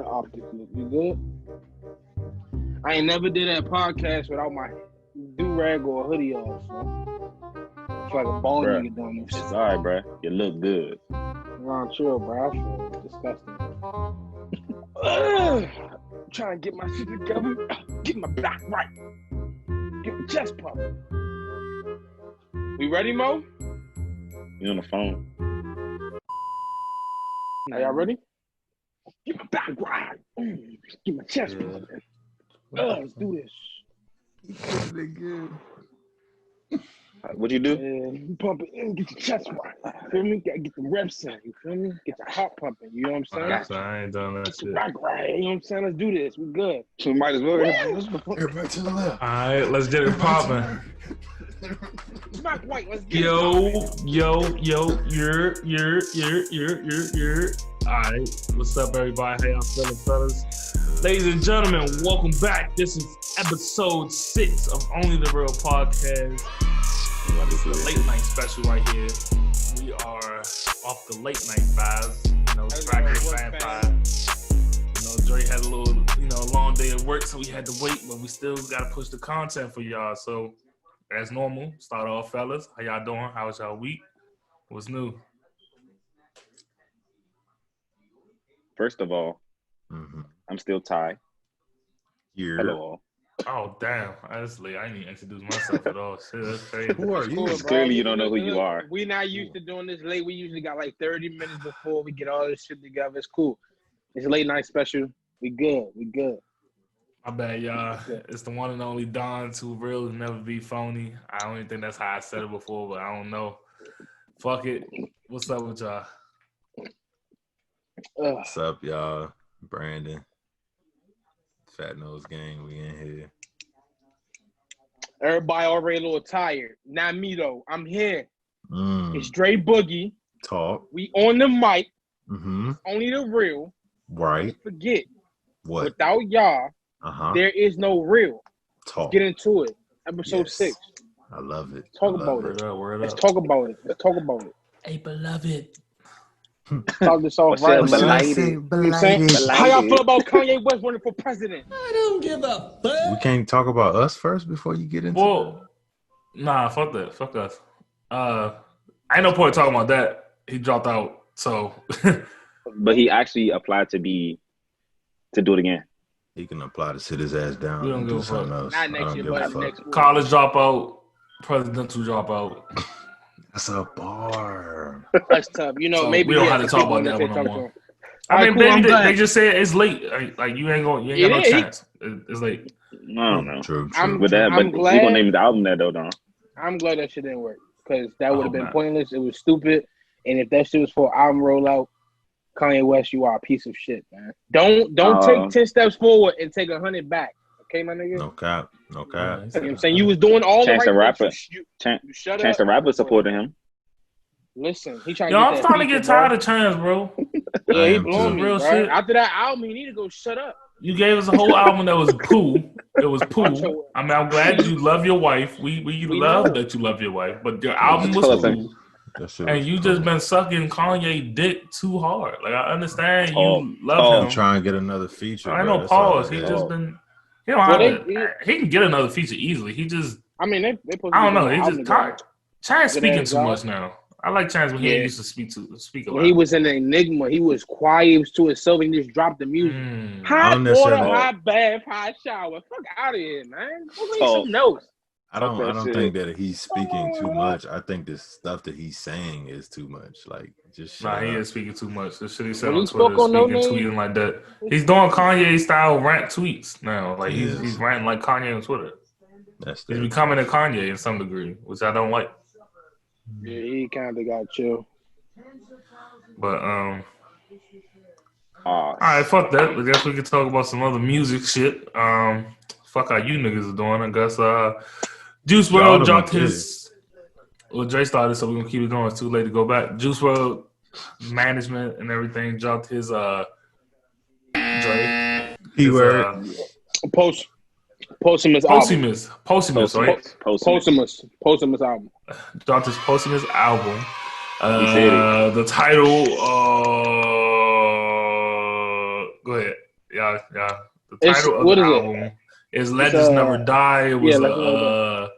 Optics look. You good? I ain't never did that podcast without my do-rag or hoodie off, so it's like a bald nigga doing this. It's alright, bro. You look good. Ron, chill, bro. I feel disgusting. Trying to get my shit together. Get my back right. Get my chest pump. We ready, Mo? You on the phone? Are y'all ready? Get my back right. Get my chest pumping. Let's do this. What you do? Pump it in, get your chest right. Feel me? Gotta get the reps in. You feel me? Get your heart pumping. You know what I'm saying? I ain't done that shit. Back right. You know what I'm saying? Let's do this. We good. So we might as well. Everybody to the left. All right, let's get it popping. Smack white. Let's get Yo. All right, what's up, everybody? How y'all feeling, fellas? Ladies and gentlemen, welcome back. This is episode 6 of Only the Real Podcast. This is the late night special right here. We are off the late night vibes. You know, Tracker Fan 5. You know, Dre had a little, long day at work, so we had to wait, but we still got to push the content for y'all. So, as normal, start off, fellas. How y'all doing? How was y'all week? What's new? First of all, I'm still Ty. Hello all. Oh, damn. Honestly, I didn't even introduce myself at all. Shit, that's crazy. Who are you? Cool, Clearly, you don't know who you are. We're not used to doing this late. We usually got like 30 minutes before we get all this shit together. It's cool. It's a late night special. We good. My bad, y'all. It's the one and only Don, too real to never be phony. I don't even think that's how I said it before, but I don't know. Fuck it. What's up with y'all? What's up, y'all? Brandon. Fat Nose Gang, we in here. Everybody already a little tired. Not me, though. I'm here. It's Dre Boogie. Talk. We on the mic. Only the real. Right. Don't forget. What? Without y'all, there is no real. Talk. Get into it. Episode 6. I love it. Talk about it. Word Let's up. talk about it. Hey, beloved. Start this off right. What's up, belated? How y'all feel about Kanye West running for president? I don't give a fuck. We can't talk about us first before you get into Nah, fuck that. Fuck us. Ain't no point talking about that. He dropped out, so. But he actually applied to do it again. He can apply to sit his ass down We don't and give do a something fuck. else. Not next year, but next week. College dropout, presidential dropout. That's a bar. That's tough. So maybe we don't have to talk about that one no more. I mean, cool, baby, they just said it's late. Like you ain't got no chance. It's late. I don't know. True. I'm But glad. we gonna name the album that though, Don. I'm glad that shit didn't work because that would have been man. pointless. It was stupid. And if that shit was for album rollout, Kanye West, you are a piece of shit, man. Don't take 10 steps forward and take 100 back. Okay, my nigga? No cap. No cap. You know what I'm saying? You was doing all Chance the the right Rapper. things. You shut Chance up. the Rapper supported him. Listen, he trying Yo, to I'm get that starting to get feature, tired bro. of Chance, bro. Yeah, he I am blowing too. me, Real bro. shit. After that album, he need to go shut up. You gave us a whole album that was poo. It was Watch poo. your- I mean, I'm glad you love your wife. We love know. that you love your wife, but your album was Tell us poo. That shit And was you cool. just been sucking Kanye dick too hard. Like, I understand you Oh, love I'm him. trying to get another feature. I bro. know That's all pause. it He is. just been. He don't Well, have to. He can get another feature easily. He just. I mean, they supposed I to don't be know. doing He an just album tired. together. Chance Good speaking ass too job. much now. I like Chance when he Yeah. used to speak a lot. When he was an enigma, he was quiet. He was to himself. And he just dropped the music. Mm. I Hot don't water, necessarily- hot bath, hot shower. Fuck out of here, man. Go make Oh. some notes. I don't that shit. think that he's speaking too much. I think the stuff that he's saying is too much. Like, just shut Nah, he up. is speaking too much. The shit he said When on he Twitter, spoke on No speaking, Name- tweeting like that. He's doing Kanye style rant tweets now. Like Yes. he's ranting like Kanye on Twitter. That's He's the becoming a Kanye in some degree, which I don't like. Yeah, he kind of got chill. But all right, fuck that. I guess we can talk about some other music shit. Fuck how you niggas are doing. I guess Juice Y'all WRLD the dropped one his. Well, Dre started, so we're gonna keep it going. It's too late to go back. Juice WRLD management and everything dropped his Dre. keyword. Posthumous album. Posthumous, right? Posthumous album. Dropped his posthumous album. He said it. The title, Go ahead. Yeah. The It's title of what the is it? album is Legends Never Die. It was Legends Never a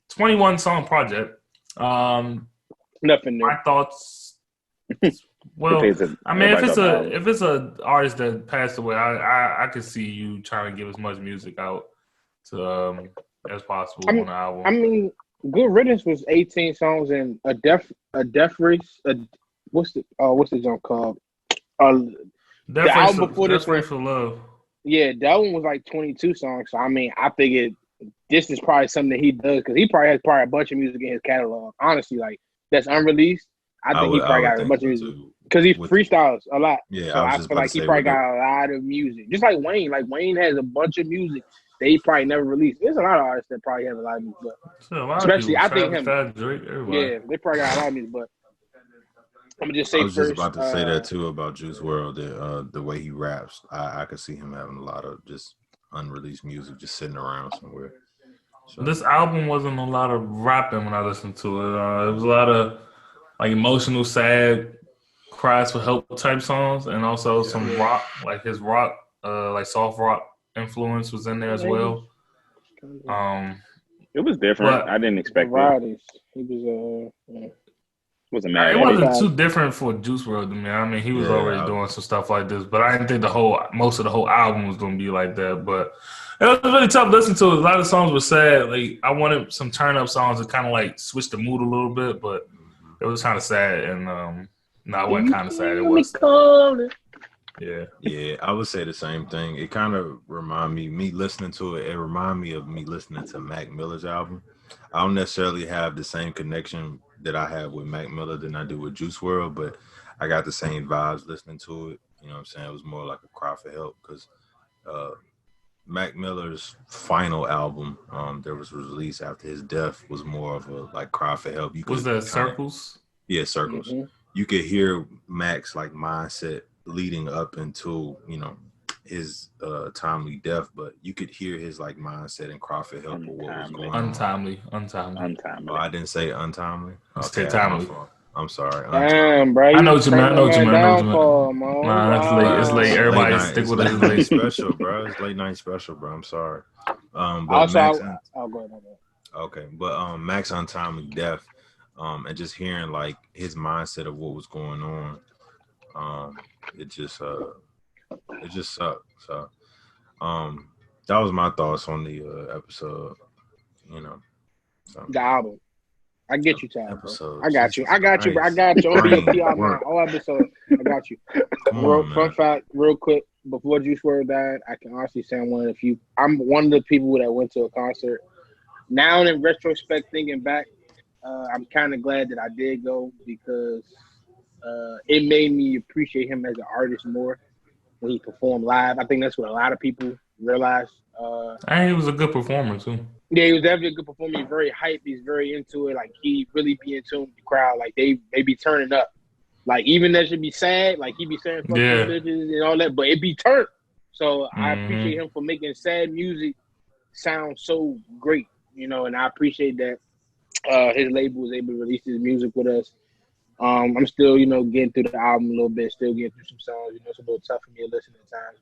21 song project. Nothing new. My thoughts. Well, I mean, if it's a artist that passed away, I could see you trying to give as much music out to as possible on the album. I mean, Good Riddance was 18 songs and a death race. What's the jump called? The album before this one, for Love. Yeah, that one was like 22 songs. So I mean, I figured this is probably something that he does because he probably has a bunch of music in his catalog. Honestly, like that's unreleased. I think he probably got a bunch of music because he freestyles a lot. Yeah, so I feel like he probably got a lot of music, just like Wayne. Like Wayne has a bunch of music that he probably never released. There's a lot of artists that probably have a lot of music, but especially I think him. Drake, yeah, they probably got a lot of music, but I'm gonna just say I was first. Just about to say that too about Juice WRLD. The way he raps, I could see him having a lot of just unreleased music just sitting around somewhere. So this album wasn't a lot of rapping when I listened to it. It was a lot of like emotional, sad, cries for help type songs, and also some rock, like his rock, like soft rock influence was in there as well. It was different. I didn't expect it. He was wasn't mad. It wasn't too different for Juice WRLD to me. I mean, he was already doing some stuff like this, but I didn't think most of the whole album was going to be like that. But it was really tough to listen to. A lot of songs were sad. Like I wanted some turn up songs to kind of like switch the mood a little bit, but it was kind of sad. And no, it wasn't kind of sad. It was. Yeah, I would say the same thing. It kind of reminded me listening to it. It reminded me of me listening to Mac Miller's album. I don't necessarily have the same connection that I have with Mac Miller than I do with Juice WRLD, but I got the same vibes listening to it. You know what I'm saying? It was more like a cry for help because Mac Miller's final album that was released after his death was more of a like cry for help. Was that Circles? Yeah, Circles. Mm-hmm. You could hear Mac's like mindset leading up into, his timely death, but you could hear his like mindset and cry for help or what was going on. Untimely. Oh, I didn't say untimely. Okay, timely. I'm sorry. Damn, bro. I know what you mean. Nah, it's late. Everybody stick with it. It's late special, bro. It's late night special, bro. I'm sorry. But Max, I'll go ahead. Okay, but Mac's untimely death, and just hearing like his mindset of what was going on, it just sucked. So, that was my thoughts on the episode. The album. I get you, Chad. I got you, bro. I got you. All episode. I got you. Fun fact, real quick. Before Juice WRLD died, I can honestly say I'm one of the people that went to a concert. Now, in retrospect, thinking back, I'm kind of glad that I did go because it made me appreciate him as an artist more when he performed live. I think that's what a lot of people realized. And he was a good performer too. Yeah, he was definitely a good performer. He's very hyped. He's very into it. Like he really be in tune with the crowd. Like they be turning up. Like even that should be sad. Like he be saying fucking bitches and all that, but it be turned. So I appreciate him for making sad music sound so great. And I appreciate that his label was able to release his music with us. I'm still, getting through the album a little bit, still getting through some songs. It's a little tough for me to listen at times,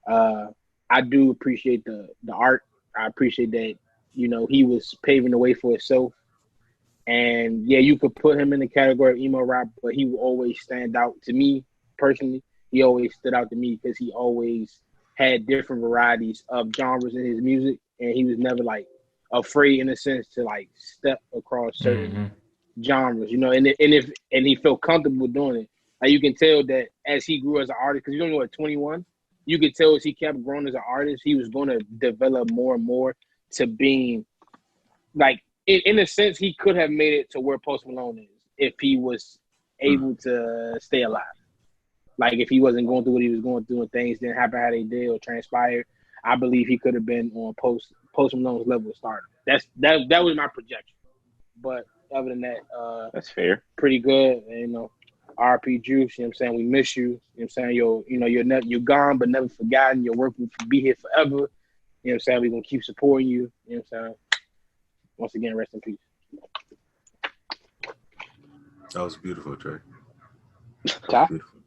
but I do appreciate the art. I appreciate that, he was paving the way for himself. And yeah, you could put him in the category of emo rap, but he will always stand out to me personally. He always stood out to me because he always had different varieties of genres in his music, and he was never like afraid in a sense to like step across certain genres, and he felt comfortable doing it. Like you can tell that as he grew as an artist, because he's only at 21, you could tell as he kept growing as an artist, he was going to develop more and more to being like, in a sense, he could have made it to where Post Malone is if he was able to stay alive. Like if he wasn't going through what he was going through and things didn't happen how they did or transpired, I believe he could have been on Post Malone's level of stardom. That was my projection. But other than that, that's fair. Pretty good. And, RP Juice, I'm saying? We miss you. I'm saying? You're gone but never forgotten. Your work will be here forever. I'm saying? We're going to keep supporting you. I'm saying? Once again, rest in peace. That was beautiful, Trey. Beautiful.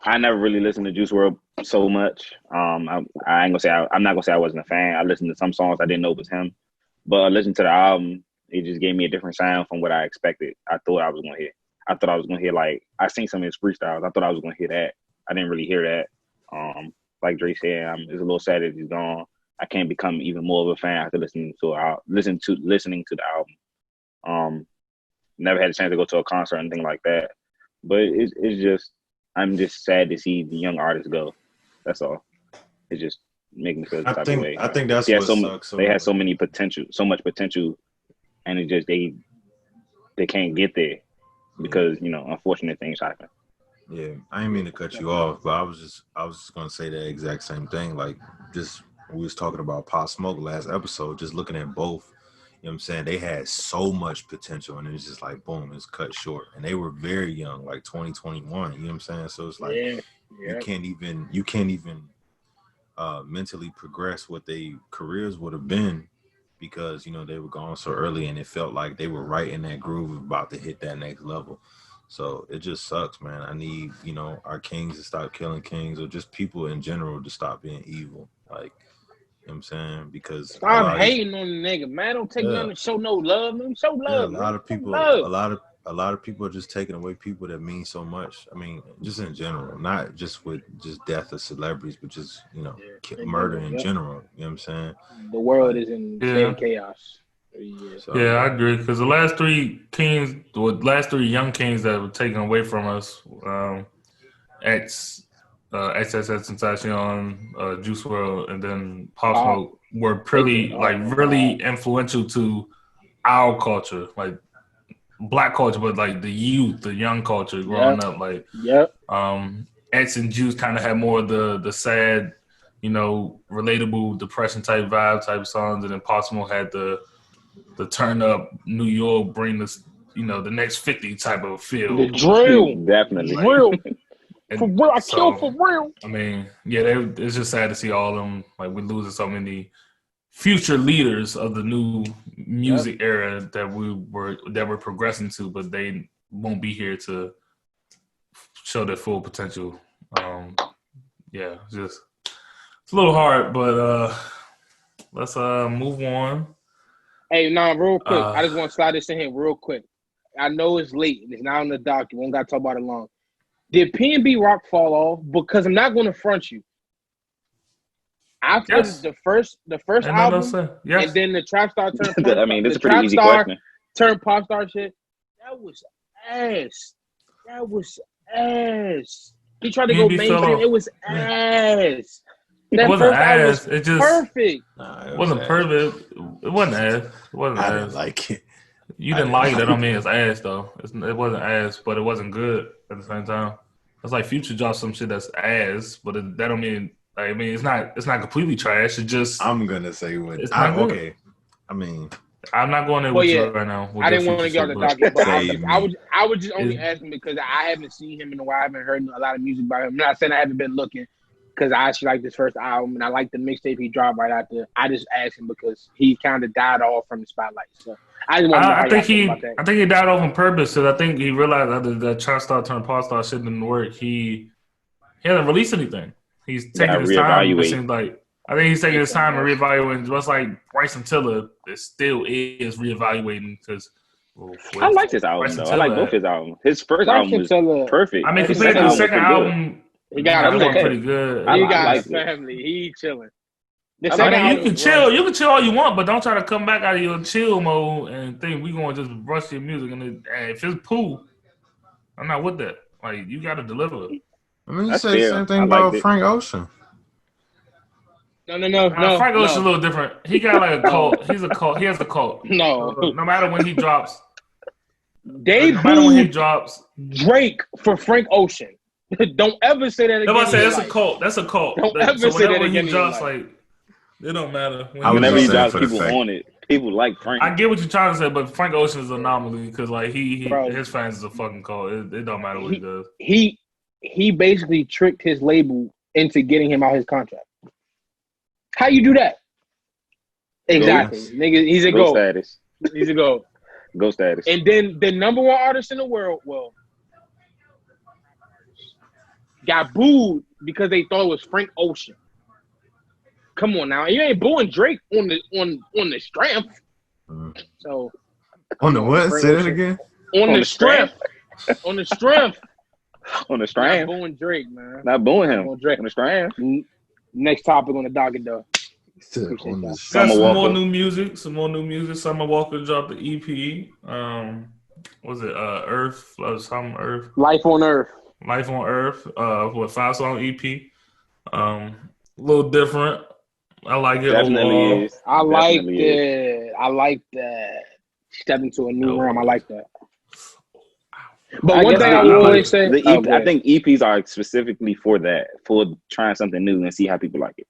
I never really listened to Juice WRLD so much. I ain't gonna say I'm not gonna say I wasn't a fan. I listened to some songs I didn't know it was him, but I listened to the album. It just gave me a different sound from what I expected. I thought I was gonna hear. I thought I was gonna hear like I seen some of his freestyles. I thought I was gonna hear that. I didn't really hear that. Like Dre said, it's a little sad that he's gone. I can't become even more of a fan after listening to the album. Never had a chance to go to a concert or anything like that. But it's just I'm just sad to see the young artists go. That's all. It just makes me feel the type of way. I think that's what sucks. They had so much potential, and it just they can't get there because unfortunate things happen. Yeah, I didn't mean to cut you off, but I was just gonna say the exact same thing. Like, just we was talking about Pop Smoke last episode, just looking at both. You know what I'm saying? They had so much potential, and it's just like boom, it's cut short. And they were very young, like 2021. You know what I'm saying? So it's like you can't even mentally progress what their careers would have been because they were gone so early, and it felt like they were right in that groove about to hit that next level. So it just sucks, man. I need, our kings to stop killing kings, or just people in general to stop being evil. Like, you know what I'm saying? Because stop hating on the nigga, man. Don't take nothing to show no love, man. Show love. Yeah, a lot of people are just taking away people that mean so much. I mean, just in general, not just with just death of celebrities, but just murder in general. You know what I'm saying? The world is in chaos. Yeah, I agree. Because the last three young kings that were taken away from us, XXXTentacion, Juice WRLD, and then Pop Smoke were really influential to our culture, like Black culture, but like the youth, the young culture growing up. Like, X and Juice kind of had more of the sad, relatable depression type vibe type songs, and then Pop Smoke had the turn up New York, bring this, the next 50 type of feel. The drill, definitely. Drill. For real, kill for real. I mean, it's just sad to see all of them. Like, we're losing so many future leaders of the new music era that we're progressing to, but they won't be here to show their full potential. It's a little hard, but let's move on. Hey, real quick. I just want to slide this in here real quick. I know it's late. It's not on the dock. You won't got to talk about it long. Did P&B Rock fall off? Because I'm not going to front you. After the first album, and then the Trap Star turned. I mean, this is a pretty easy question. Turned pop star shit. That was ass. He tried to go mainstream. It was ass. It wasn't ass. It just perfect. It wasn't perfect. It wasn't ass. It wasn't ass. I didn't like it. You didn't like it. That don't mean it's ass though. It wasn't ass, but it wasn't good at the same time. It's like Future dropped some shit that's ass, but that don't mean. I mean, it's not completely trash. It just. I'm gonna say what. It's not good. Okay. I mean, I'm not going there with you right now. I didn't want to get on the docket, but I was just only asking because I haven't seen him in a while. I haven't heard a lot of music by him. I'm not saying I haven't been looking because I actually like this first album and I like the mixtape he dropped right after. I just asked him because he kind of died off from the spotlight. So I just want to know how you feel about that. I think he died off on purpose because I think he realized that the Trap Star turned pop star shit didn't work. He hasn't released anything. He's taking his time. It seems like I think he's taking his time and reevaluating. Just like Bryson Tiller, it still is reevaluating because. I like his album though. I like both his albums. His first album was perfect. I mean, compared to the second album, he got pretty good. He got his family. He chilling. You can chill. You can chill all you want, but don't try to come back out of your chill mode and think we gonna just rush your music. And if it's poo, I'm not with that. Like you got to deliver. I mean, you said the same thing about Frank Ocean. No. Frank Ocean's a little different. He got like a cult. He's a cult. He has a cult. No. No matter when he drops. No matter when he drops. Drake for Frank Ocean. Don't ever say that again. No, I say that's a cult. That's a cult. Don't ever say that again. He drops, like, it don't matter. Whenever he drops, people on it. People like Frank. I get what you're trying to say, but Frank Ocean is an anomaly because like his fans is a fucking cult. It don't matter what he does. He basically tricked his label into getting him out his contract. How you do that? Exactly. Nigga, he's a GOAT. Status. He's a GOAT. GOAT status. And then the number one artist in the world, got booed because they thought it was Frank Ocean. Come on now, you ain't booing Drake on the strength. So on the what? Say that again. On the strength. On the strength. On the strand. Not booing Drake, man. Not booing him. On Drake. On the strand. Next topic on the docket, though. Got some more new music. Summer Walker dropped the EP. Was it Earth? Some Earth. Life on Earth. With 5-song EP. A little different. I like it. Definitely is. I like that. Step into a new realm. I like that. But one thing I will always say, I think EPs are specifically for that, for trying something new and see how people like it.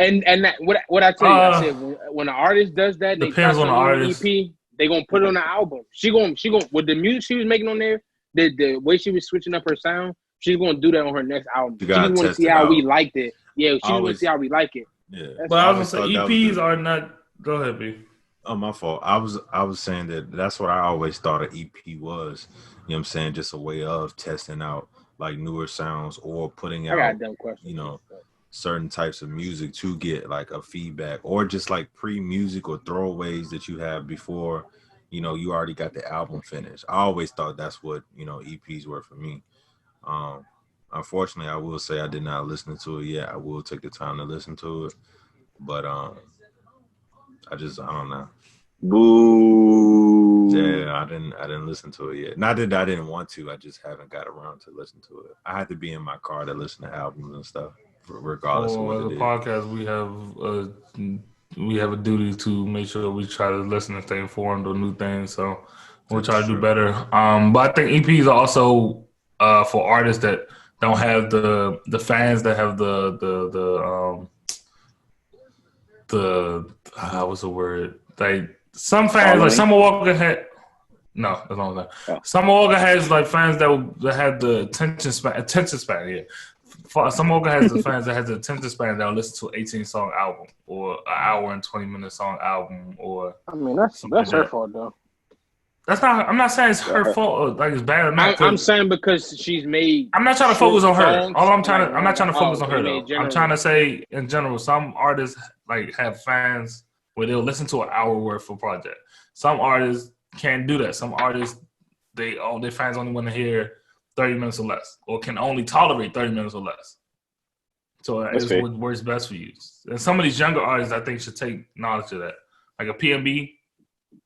And that, what I tell you, I said when an artist does that, they depends on the artist. EP, they gonna put it on the album. She gonna with the music she was making on there, the way she was switching up her sound, she's gonna do that on her next album. She just want to see how we liked it. Yeah, she want to see how we like it. Yeah, but I was gonna say EPs are not. Go ahead, B. Oh, my fault. I was saying that's what I always thought an EP was. You know what I'm saying? Just a way of testing out like newer sounds or putting out, certain types of music to get like a feedback or just like pre-music or throwaways that you have before, you already got the album finished. I always thought that's what, EPs were for me. Unfortunately, I will say I did not listen to it yet. I will take the time to listen to it. But I don't know. Boo. Yeah, I didn't listen to it yet. Not that I didn't want to. I just haven't got around to listen to it. I had to be in my car to listen to albums and stuff, regardless of what it is. Podcast, we have a duty to make sure we try to listen and stay informed on new things. So we'll try to do better. But I think EPs are also for artists that don't have the fans that have the what's the word? Like some fans, like Summer Walker had. No, that's not that. Oh. Summer Walker has like fans that have the attention span. Yeah, Summer Walker has the fans that has the attention span that will listen to an 18-song album or an hour and 20-minute song album or. I mean, that's her fault though. That's not. I'm not saying it's her fault. Or, like it's bad. I'm saying because she's made. I'm not trying to focus on her. I'm not trying to focus on her though. I'm trying to say in general, some artists like have fans where they'll listen to an hour worth of project. Some artists can't do that. Some artists their fans only want to hear 30 minutes or less, or can only tolerate 30 minutes or less. So it's what works best for you. And some of these younger artists, I think, should take knowledge of that. Like a PNB,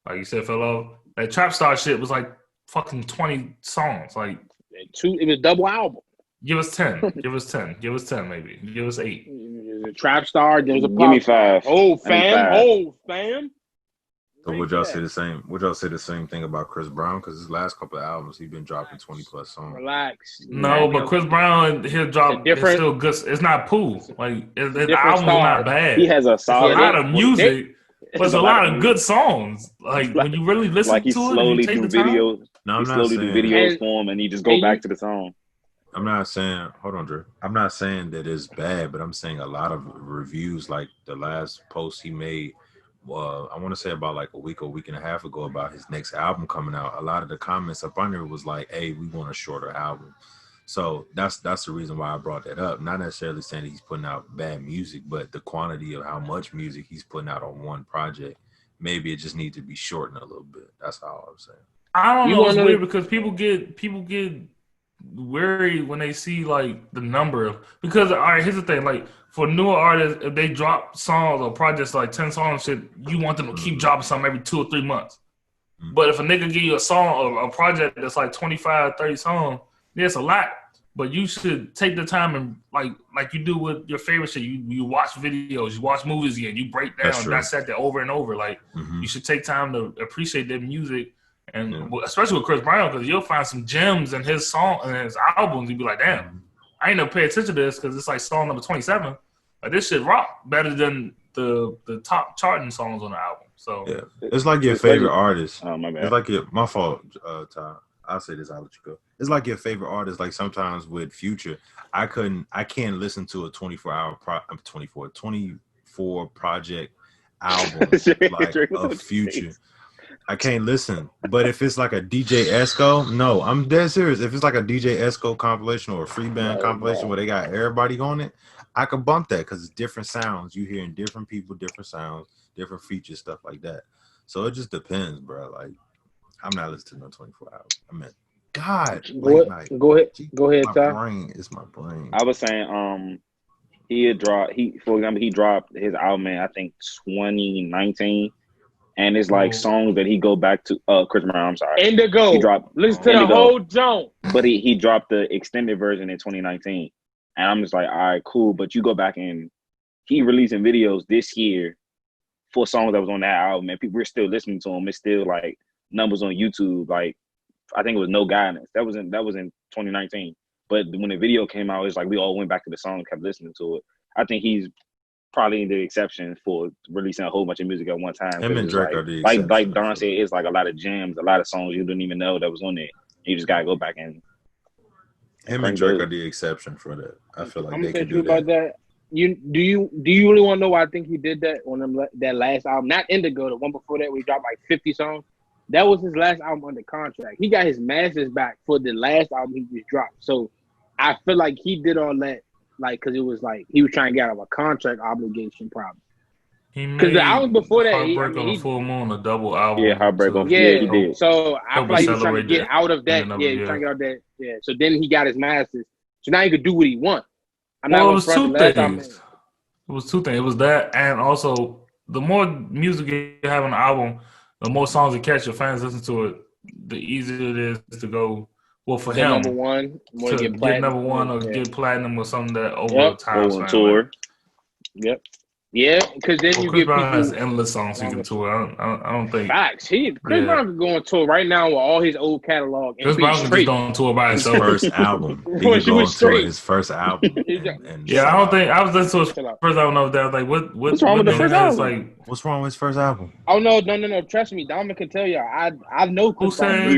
like you said, fellow. That Trap Star shit was like fucking 20 songs. Like it was double album. Give us 10. Give us 10. Give us 10 maybe. Give us 8. There's a Trap Star. There's a Give me 5. Oh, fam. So would y'all say the same? Would y'all say the same thing about Chris Brown? Because his last couple of albums, he's been dropping 20+ songs. Relax. No, but Chris Brown, he'll drop. It's still good. It's not poo. Like the album's not bad. He has a solid. It's a lot of music. But there's a lot of good songs. Like when you really listen to it, slowly do videos. No, he slowly do videos for him, and he just go back to the song. I'm not saying. Hold on, Drew. I'm not saying that it's bad, but I'm saying a lot of reviews, like the last post he made. I want to say about like a week and a half ago about his next album coming out. A lot of the comments up under it was like, "Hey, we want a shorter album." So that's the reason why I brought that up. Not necessarily saying that he's putting out bad music, but the quantity of how much music he's putting out on one project, maybe it just needs to be shortened a little bit. That's all I'm saying. I don't know. It's weird because people get worried when they see like the number. Because all right, here's the thing: like for newer artists, if they drop songs or projects like 10 songs, shit, you want them to keep dropping something every 2 or 3 months. Mm-hmm. But if a nigga give you a song or a project that's like 25, 30 songs. Yeah, it's a lot, but you should take the time and like you do with your favorite shit. You watch videos, you watch movies again, you break down, dissect that over and over. Like you should take time to appreciate their music, and especially with Chris Brown, because you'll find some gems in his song and his albums. You'll be like, damn, I ain't never pay attention to this because it's like song number 27. Like this shit rock better than the top charting songs on the album. So yeah, it's like your favorite artist. Oh my bad. It's like my fault, Ty. I'll say this, I'll let you go. It's like your favorite artist. Like sometimes with Future, I can't listen to a 24 project album like of Future I can't listen. But if it's like a DJ Esco, no, I'm dead serious. If it's like a DJ Esco compilation or a free band compilation where they got everybody on it, I could bump that because it's different sounds. You hearing different people, different sounds, different features, stuff like that. So it just depends, bro. Like, I'm not listening to no 24 hours. I mean, God, late night. Go ahead, My Ty. brain is my brain. I was saying, he dropped his album in I think 2019, and it's like songs that he go back to. Chris Brown, I'm sorry. Indigo. He dropped. Listen to the whole jump. But he dropped the extended version in 2019, and I'm just like, all right, cool. But you go back and he releasing videos this year for songs that was on that album, and we're still listening to them. It's still like numbers on YouTube. Like I think it was No Guidance. That was in 2019. But when the video came out, it's like we all went back to the song and kept listening to it. I think he's probably the exception for releasing a whole bunch of music at one time. Him and Drake are the exception. Like exception. Don said, it's like a lot of gems, a lot of songs you didn't even know that was on there. You just gotta go back and. Him and Drake are the exception for that. I feel like I'm they gonna can say do about that. Do you really want to know why I think he did that on that last album? Not Indigo, the one before that, where he dropped like 50 songs. That was his last album under contract. He got his masters back for the last album he just dropped. So I feel like he did all that, like, because it was like he was trying to get out of a contract obligation problem. Because the album before that, Heartbreak on the Full Moon, a double album. Yeah, Heartbreak on. Yeah, he did. So I feel like he was trying to get out of that. Yeah, he was trying to get out of that. Yeah. So then he got his masters. So now he could do what he wants. It was two things. It was two things. It was that, and also the more music you have on the album, the more songs you catch, your fans listen to it, the easier it is to go. Well, for him, number one, to get number one or get platinum or something that over time. On tour. Yep. Yeah, because then you Chris get Brown people. has endless songs he can tour. I don't think. Facts. Chris Brown can go on tour right now with all his old catalog. And Chris Brown can just go on tour by himself. His first album. He could go on tour his first album. Yeah, I don't think I was listening to his first album over there. I was like, what's wrong with the first album? Like, what's wrong with his first album? Oh no! Trust me, Dominic can tell you. I know Chris Brown.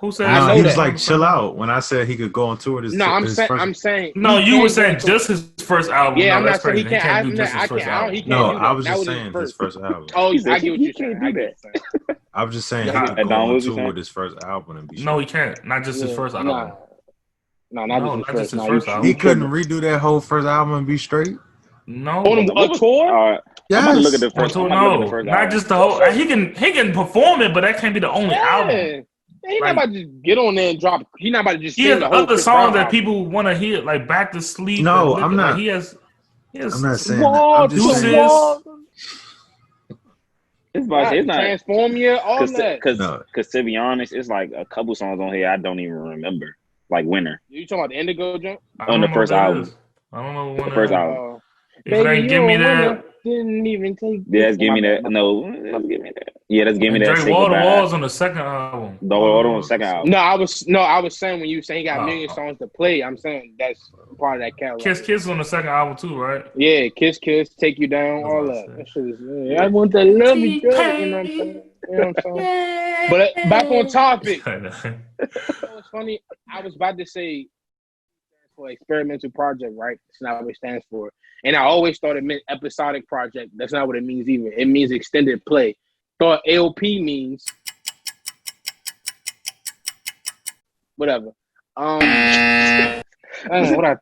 Who said? No, he was like, chill out. When I said he could go on tour, I'm saying. No, you were saying just his first album. Yeah, no, I'm not saying he can't do just his first album. No, I was just saying his first album. Oh, I get what you're saying. I was just saying he could go on tour with his first album and be. No, he can't. Not just his first album. No, not just his first album. He couldn't redo that whole first album and be straight. No, on a tour. Yeah, I'm gonna look at the first. No, not just the whole. He can perform it, but that can't be the only album. He's not about to just get on there and drop. He's not about to just. He has other songs that people want to hear, like "Back to Sleep." No, I'm not. Like he has. I'm not saying that. I'm just saying. It's not Transform you, all that. Because to be honest, it's like a couple songs on here I don't even remember. Like Winter. You talking about the Indigo jump? On the first album. I don't know the first album. If it ain't Give Me That. Didn't even take. Yeah, that's Give Me That. No, let's Give Me That. Yeah, that's Give Me That. Drake Wall to Walls on the second album. The Wall on the second album. I was saying when you say he got a million songs to play, I'm saying that's part of that catalog. Kiss on the second album too, right? Yeah, Kiss, Take You Down, all that. That shit is. Yeah, I want that love you, you know what I'm saying? You know what I'm saying? But back on topic. It's funny. I was about to say for experimental project, right? That's not what it stands for. And I always thought it meant episodic project. That's not what it means either. It means extended play. Thought LP means whatever. I don't know what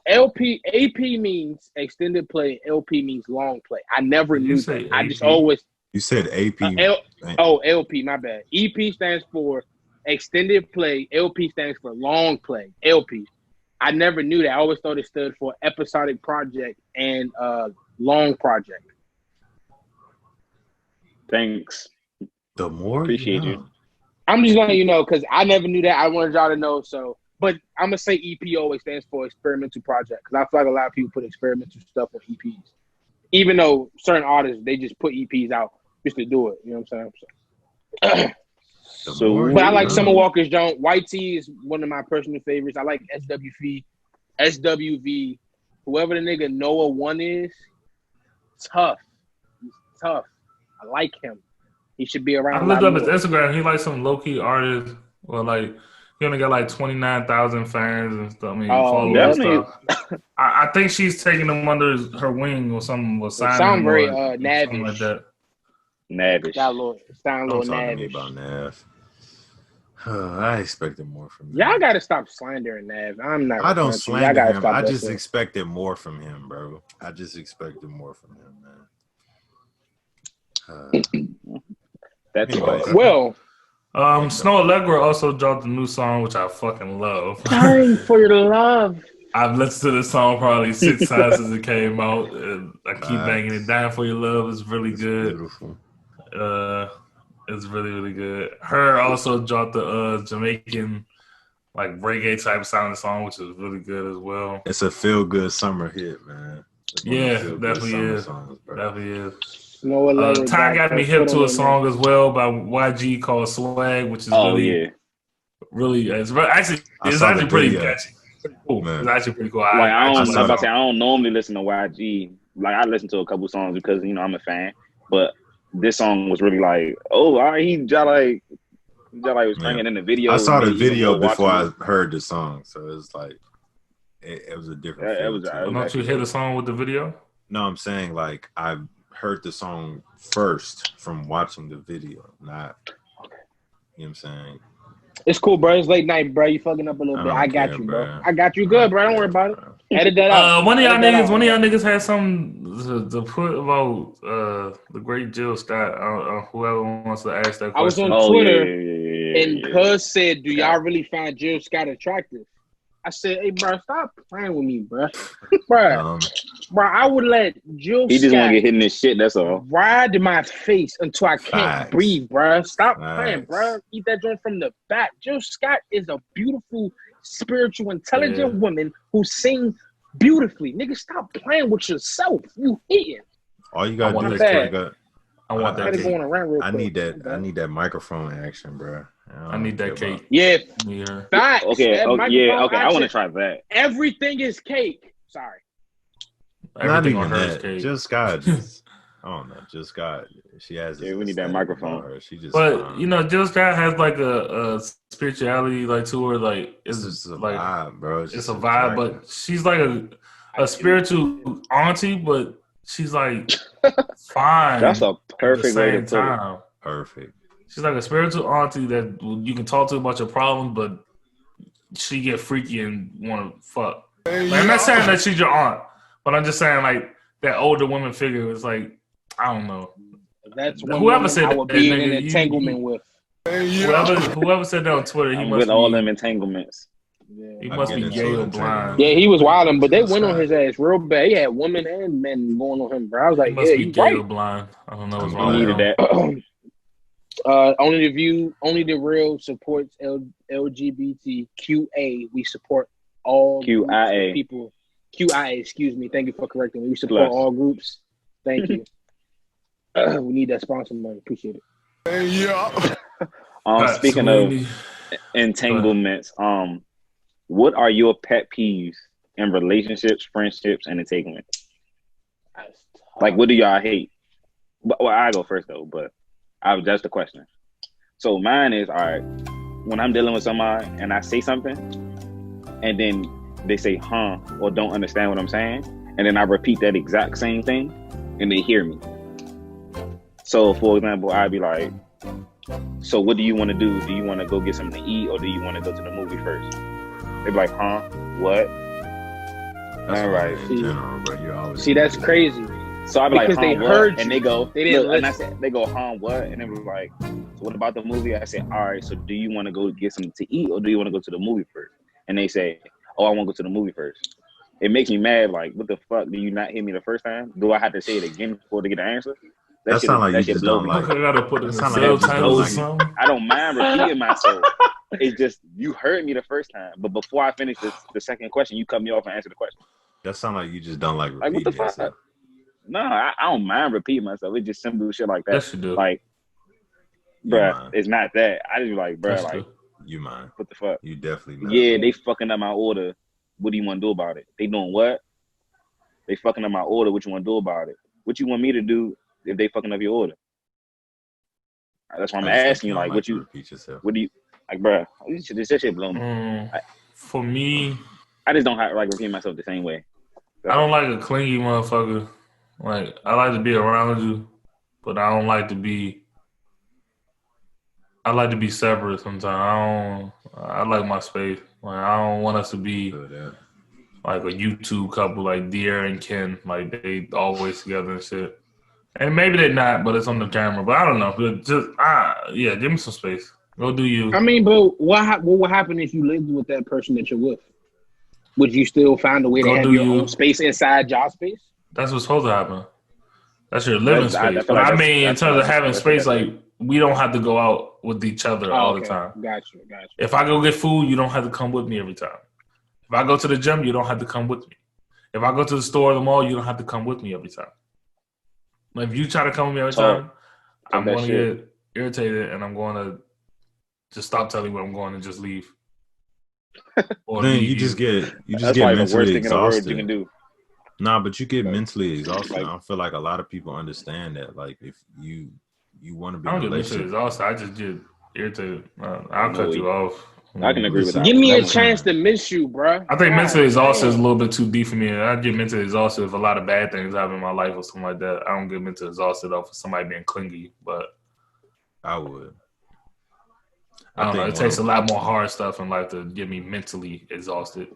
AP means extended play. LP means long play. I never knew that. I just always. You said AP. LP. My bad. EP stands for extended play. LP stands for long play. LP. I never knew that. I always thought it stood for episodic project and long project. Thanks. The more appreciate you. I'm just letting you know because I never knew that. I wanted y'all to know. So, but I'm gonna say EP always stands for experimental project because I feel like a lot of people put experimental stuff on EPs, even though certain artists they just put EPs out just to do it. You know what I'm saying? But I like Summer Walker's Jones. White Tee is one of my personal favorites. I like SWV. Whoever the nigga Noah 1 is, tough. He's tough. I like him. He should be around. I looked up his Instagram. He like some low key artist. Well, like he only got like 29,000 fans and stuff. I mean, followers and stuff. I think she's taking him under her wing or something. Or sound very Navish. Like that. Navish. Sound a Don't little talk to me Navish. about Nav. I expected more from him. Y'all gotta stop slandering Nav. I'm not. I don't slander him. I just shit. expected more from him, bro. I just expected more from him, man. That's Anyways. Well, Snow Allegra also dropped a new song, which I fucking love. Time for your love. I've listened to this song probably 6 times since it came out. And I keep banging it. Dying for Your Love is really good. Beautiful. It's really, really good. Her also dropped the Jamaican like reggae type sounding song, which is really good as well. It's a feel good summer hit, man. Yeah, definitely is. Definitely is. Ty got me hip to a song as well by YG called Swag, which is really it's actually pretty catchy. Cool. It's actually pretty cool. I don't normally listen to YG. Like I listen to a couple songs because I'm a fan, but this song was really like, oh, all right, he was bringing in the video. I saw the video before I heard the song, so it's like it was a different. Don't you hear the song with the video? No, I'm saying like I heard the song first from watching the video, not. You know what I'm saying? It's cool, bro. It's late night, bro. You fucking up a little bit. I got you, bro. I got you good, bro. Don't worry about it. Edit that out. One of y'all niggas had something to put about the great Jill Scott. Whoever wants to ask that question. I was on Twitter, and Cuz said, "Do y'all really find Jill Scott attractive?" I said, "Hey, bro, stop playing with me, bro. Bro, I would let Jill Scott. He just want to get hit in his shit. That's all. Ride my face until I can't breathe, bro. Stop playing, bro. Eat that joint from the back. Jill Scott is a beautiful, spiritual, intelligent woman who sings beautifully. Nigga, stop playing with yourself. You hating. All you gotta do is I want that cake. I need that. I need that microphone action, bro. I need that cake. Yeah. Facts. Okay. Okay. I want to try that. Everything is cake. Sorry. Not even that. Just God. I don't know. Just God. She has. Yeah, we need that microphone. She just. But Jill Scott has like a spirituality like to her. Like it's just a like vibe, bro. It's a vibe, but she's like a spiritual auntie, but she's like fine. That's a perfect way to put it. Perfect. She's like a spiritual auntie that you can talk to about your problems, but she get freaky and want to fuck. Like, I'm not saying that she's your aunt, but I'm just saying like that older woman figure is like, I don't know. That's whoever said I would be in an entanglement with. Whoever said that on Twitter, he must with all them entanglements. Yeah. He must be gay or blind. Yeah, he was wilding, but they went on his ass real bad. He had women and men going on him, bro. I was like, he must be gay or blind. I don't know what's wrong with that. Only the real supports LGBTQA. We support all QIA people. QIA, excuse me. Thank you for correcting me. We support all groups. Thank you. We need that sponsor money. Appreciate it. Yeah. Speaking of entanglements, what are your pet peeves in relationships, friendships, and entanglements? Like, what do y'all hate? Well, I go first though, but that's the question. So mine is, all right, when I'm dealing with somebody and I say something and then they say, huh, or don't understand what I'm saying, and then I repeat that exact same thing and they hear me. So, for example, I'd be like, so what do you want to do? Do you want to go get something to eat or do you want to go to the movie first? They'd be like, huh? What? That's all right. In general, bro. You always see, that's crazy. So I'd be because like, they heard you. And they go, they didn't and I said, they go, huh, what? And they were like, so what about the movie? I said, all right, so do you want to go get something to eat or do you want to go to the movie first? And they say, oh, I want to go to the movie first. It makes me mad. Like, what the fuck? Do you not hear me the first time? Do I have to say it again before to get an answer? That sound like you just don't like. I gotta put in the subtitles or something. I don't mind repeating myself. It's just you heard me the first time, but before I finish the second question, you cut me off and answer the question. That sound like you just don't like repeating what the fuck? yourself. No, I don't mind repeating myself. It's just simple shit like that. Yes, you do. Like, bruh, it's not that. I just be like, bruh, like, you mind? What the fuck? You definitely mind. Yeah, they fucking up my order. What do you want to do about it? They doing what? They fucking up my order. What you want to do about it? What you want me to do if they fucking up your order? That's why I'm asking you, like, what do you, like, bruh, this shit blow me. For me, I just don't have like repeat myself the same way. I don't like a clingy motherfucker. Like, I like to be around you, but I don't like to be. I like to be separate sometimes. I like my space. Like I don't want us to be like a YouTube couple, like De'Aaron and Ken. Like they always together and shit. And maybe they're not, but it's on the camera. But I don't know. But just yeah, give me some space. Go do you. I mean, but what would happen if you lived with that person that you're with? Would you still find a way to have your own space inside y'all space? That's what's supposed to happen. That's your living space. But I mean, in terms of having space, like we don't have to go out with each other all the time. Gotcha. If I go get food, you don't have to come with me every time. If I go to the gym, you don't have to come with me. If I go to the store or the mall, you don't have to come with me every time. Like if you try to come with me every time, I'm going to get irritated and I'm going to just stop telling you where I'm going and just leave. Or then you just get mentally exhausted. You can do. Nah, but you get mentally exhausted. I don't feel like a lot of people understand that. Like if you want to be, I don't get mentally exhausted. I just get irritated. I'll cut you off. I can agree with that. Give me a chance to miss you, bro. I think mentally exhausted is a little bit too deep for me. I get mentally exhausted if a lot of bad things happen in my life or something like that. I don't get mentally exhausted off of somebody being clingy, but I would. I don't know. It takes a lot more hard stuff in life to get me mentally exhausted.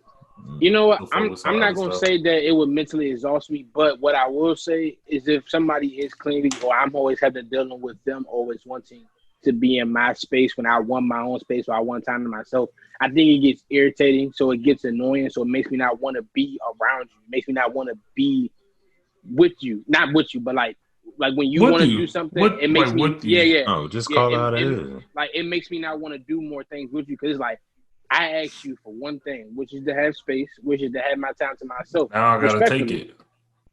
You know what? I'm not going to say that it would mentally exhaust me, but what I will say is if somebody is clingy or I'm always having to deal with them always wanting to be in my space when I want my own space or I want time to myself, I think it gets irritating. So it gets annoying. So it makes me not want to be around you. It makes me not want to be with you. Not with you, but like when you want to do something, it makes me, yeah. Oh, just call it out it. Like it makes me not want to do more things with you because it's like, I asked you for one thing, which is to have space, which is to have my time to myself. Now I gotta take it.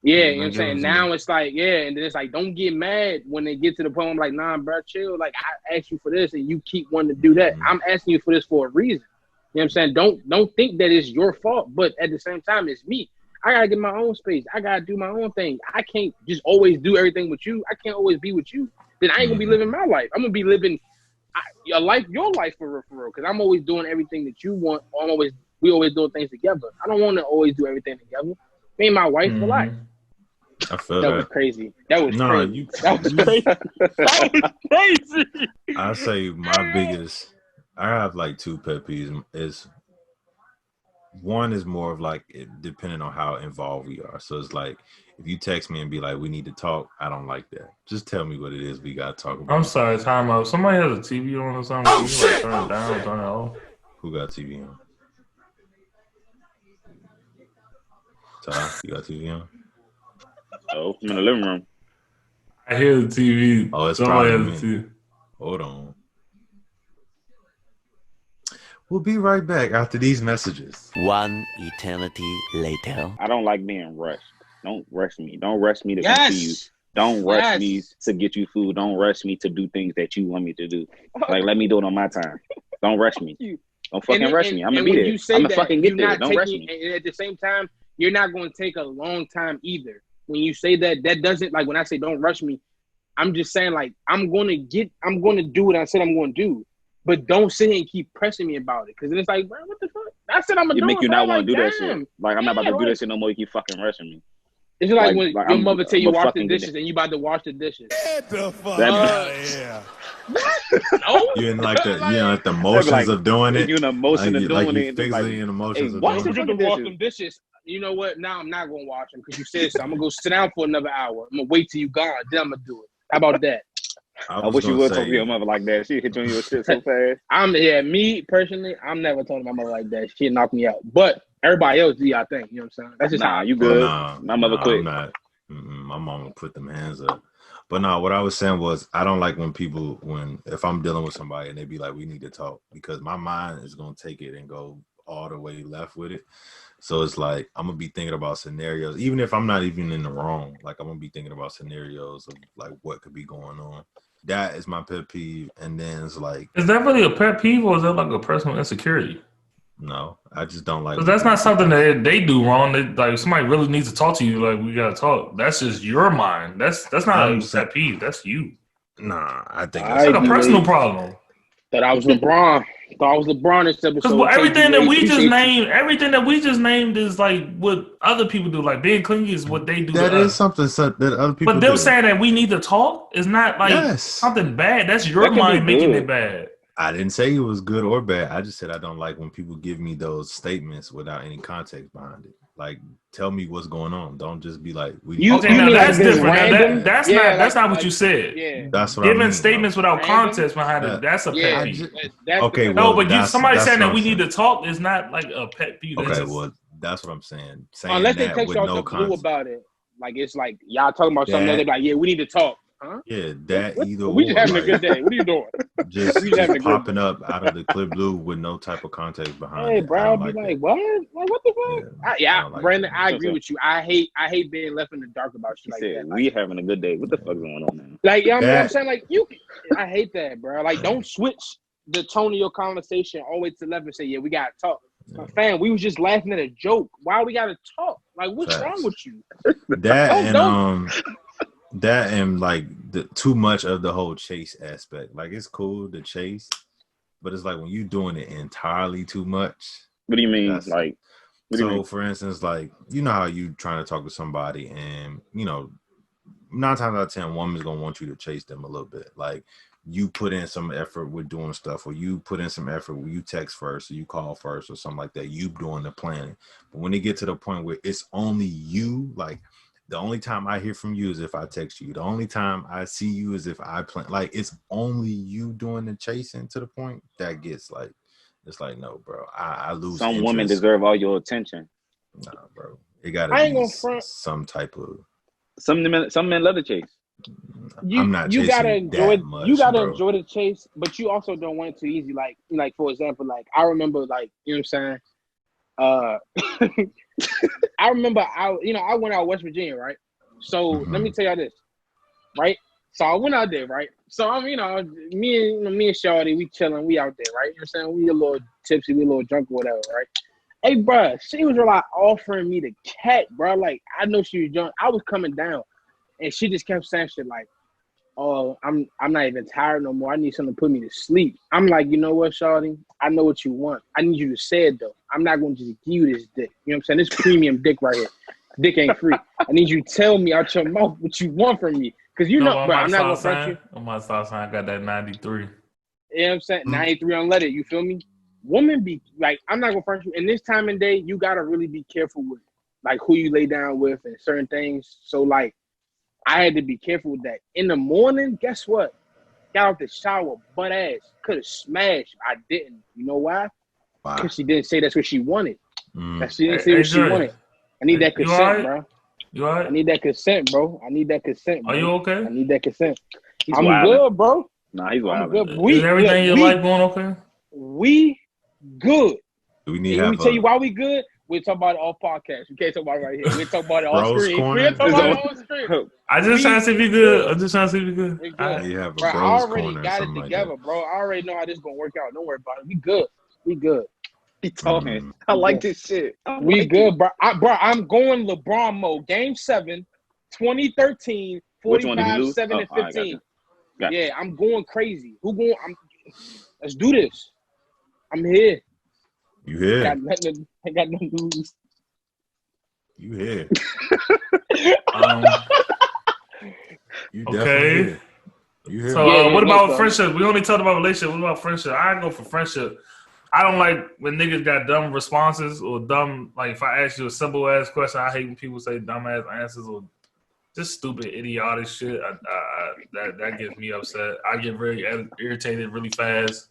Yeah, you know what I'm saying? Now it's like, and then it's like, don't get mad when they get to the point. I'm like, nah, bro, chill. Like, I asked you for this, and you keep wanting to do that. I'm asking you for this for a reason. You know what I'm saying? Don't think that it's your fault, but at the same time, it's me. I gotta get my own space. I gotta do my own thing. I can't just always do everything with you. I can't always be with you. Then I ain't gonna be living my life. I'm gonna be living your life for real. Because I'm always doing everything that you want. We always doing things together. I don't want to always do everything together. Me and my wife for life. I feel that was crazy. That was crazy. That was crazy. I say my biggest. I have like two pet peeves. Is one is more of like depending on how involved we are. So it's like if you text me and be like, "We need to talk," I don't like that. Just tell me what it is we got to talk about. I'm sorry, time out. Somebody has a TV on or something. Oh, shit. Like, turn it down, turn it off. Who got TV on? Ty, you got TV on? Oh, I'm in the living room. I hear the TV. Oh, it's probably me. Hold on. We'll be right back after these messages. One eternity later. I don't like being rushed. Don't rush me. Don't rush me to come see you. Don't rush me to get you food. Don't rush me to do things that you want me to do. Like, let me do it on my time. Don't rush me. Don't fucking rush me. I'm going to be there. I'm going to fucking get there. Don't rush me. And at the same time, you're not going to take a long time either. When you say that doesn't, like when I say don't rush me, I'm just saying like I'm going to do what I said I'm going to do. But don't sit here and keep pressing me about it. Because then it's like, bro, what the fuck? I said I'm going to do it. It make you not want to do that shit. Like, I'm not about to do that shit no more. You keep fucking rushing me. It's like when your mother tell you wash the dishes and you about to wash the dishes. Get the fuck out of here. No? You're in like the motions of doing it. You're in the motion of doing it. Physically in the motions of doing it. doing Wash them dishes. You know what? Now I'm not going to wash them because you said so. I'm going to go sit down for another hour. I'm going to wait till you gone. Then I'm going to do it. How about that? I wish you would talk to your mother like that. She hit you on your shit so fast. Me personally, I'm never talking to my mother like that. She knocked me out. But everybody else do y'all think. You know what I'm saying? That's just you good. My mother quit. I'm not. My mama put them hands up. But no, what I was saying was I don't like if I'm dealing with somebody and they be like, we need to talk, because my mind is going to take it and go all the way left with it. So it's like, I'm going to be thinking about scenarios, even if I'm not even in the wrong, like I'm going to be thinking about scenarios of like what could be going on. That is my pet peeve. And then it's like, is that really a pet peeve or is that like a personal insecurity? No, I just don't like. Because that's not something that they do wrong. Like somebody really needs to talk to you. Like we gotta talk. That's just your mind. That's not a pet peeve. That's you. Nah, I think it's like a personal problem. Thought I was LeBron. Thought I was LeBron this episode. Because everything that we just named is like what other people do. Like being clingy is what they do. That is something that other people. But them saying that we need to talk is not like something bad. That's your mind making it bad. I didn't say it was good or bad. I just said I don't like when people give me those statements without any context behind it. Like, tell me what's going on. Don't just be like, that's different. That's not what you said. Yeah. That's what giving I mean, statements without context behind it. That's a pet peeve. Okay, no, but somebody saying that we need to talk is not like a pet peeve. Okay, well, that's what I'm saying. Unless they text y'all the blue about it, like it's like y'all talking about something. They're like, yeah, we need to talk. Huh? Yeah, that either we just having a good day. What are you doing? Just popping up out of the clear blue with no type of context behind it. Hey, bro, I'll be like, what? Like, what the fuck? Yeah, Brandon, I agree with you. I hate being left in the dark about shit like that. We having a good day. What the fuck's going on, man? Like, you know what I'm saying? Like, I hate that, bro. Like, don't switch the tone of your conversation all the way to the left and say, yeah, we gotta talk. My fam, we was just laughing at a joke. Why we gotta talk? Like, what's wrong with you? That and like the too much of the whole chase aspect. Like it's cool to chase, but it's like when you're doing it entirely too much. What do you mean? For instance, like you know how you trying to talk to somebody, and 9 times out of 10, woman's gonna want you to chase them a little bit. Like you put in some effort with doing stuff, or you put in some effort where you text first, or you call first, or something like that. You doing the planning, but when they get to the point where it's only you, like. The only time I hear from you is if I text you. The only time I see you is if I plan. Like it's only you doing the chasing to the point that gets like, it's like no, bro. I lose. Some interest. women deserve all your attention. Nah, bro. It gotta be some type of. Some men love the chase. I'm not. You gotta enjoy. Much, you gotta bro. enjoy the chase, but you also don't want it too easy. Like for example, like I remember, like you know what I'm saying. I remember I went out West Virginia, right? So let me tell y'all this, right? So I went out there, right? So I'm, me and Shawty, we chilling, we out there, right? You know what I'm saying? We a little tipsy, we a little drunk or whatever, right? Hey, bro, she was like offering me the cat, bro. Like I know she was drunk. I was coming down, and she just kept saying shit like, "Oh, I'm not even tired no more. I need something to put me to sleep." I'm like, you know what, Shawty? I know what you want. I need you to say it though. I'm not going to just give you this dick. You know what I'm saying? This premium dick right here. Dick ain't free. I need you to tell me out your mouth what you want from me. Because bro, I'm not going to front you. On my stop sign, I got that 93. You know what I'm saying? 93 unleaded. You feel me? Women be like, I'm not going to front you. In this time and day, you got to really be careful with like who you lay down with and certain things. So like, I had to be careful with that. In the morning, guess what? Got out the shower, butt ass. Could have smashed. I didn't. You know why? Because she didn't say that's what she wanted. That she didn't say what she wanted. I need that consent, bro. You all right? I need that consent, bro. I need that consent, bro. Are you okay? I need that consent. I'm good, bro. Nah, he's wild. Is everything in your life going okay? We good. Do we need Let me tell you why we good. We'll talk about it off podcast. We can't talk about it right here. We'll talk about it off screen. We'll talk about it on screen. I just trying to see if you good. I'm just trying to see if you good. You have a bro, I already got it together, bro. I already know how this is gonna work out. Don't worry about it. We good. We good. He talking. I like this shit. We good, bro. I'm going LeBron mode. Game 7, 2013, 45, 7, and 15. Yeah, I'm going crazy. Let's do this. I'm here. You here? I got no news. You here? You okay. Here. You here? So what about friendship? We only talked about relationship. What about friendship? I go for friendship. I don't like when niggas got dumb responses or dumb, like if I ask you a simple ass question, I hate when people say dumb ass answers or just stupid, idiotic shit. That gets me upset. I get very irritated really fast.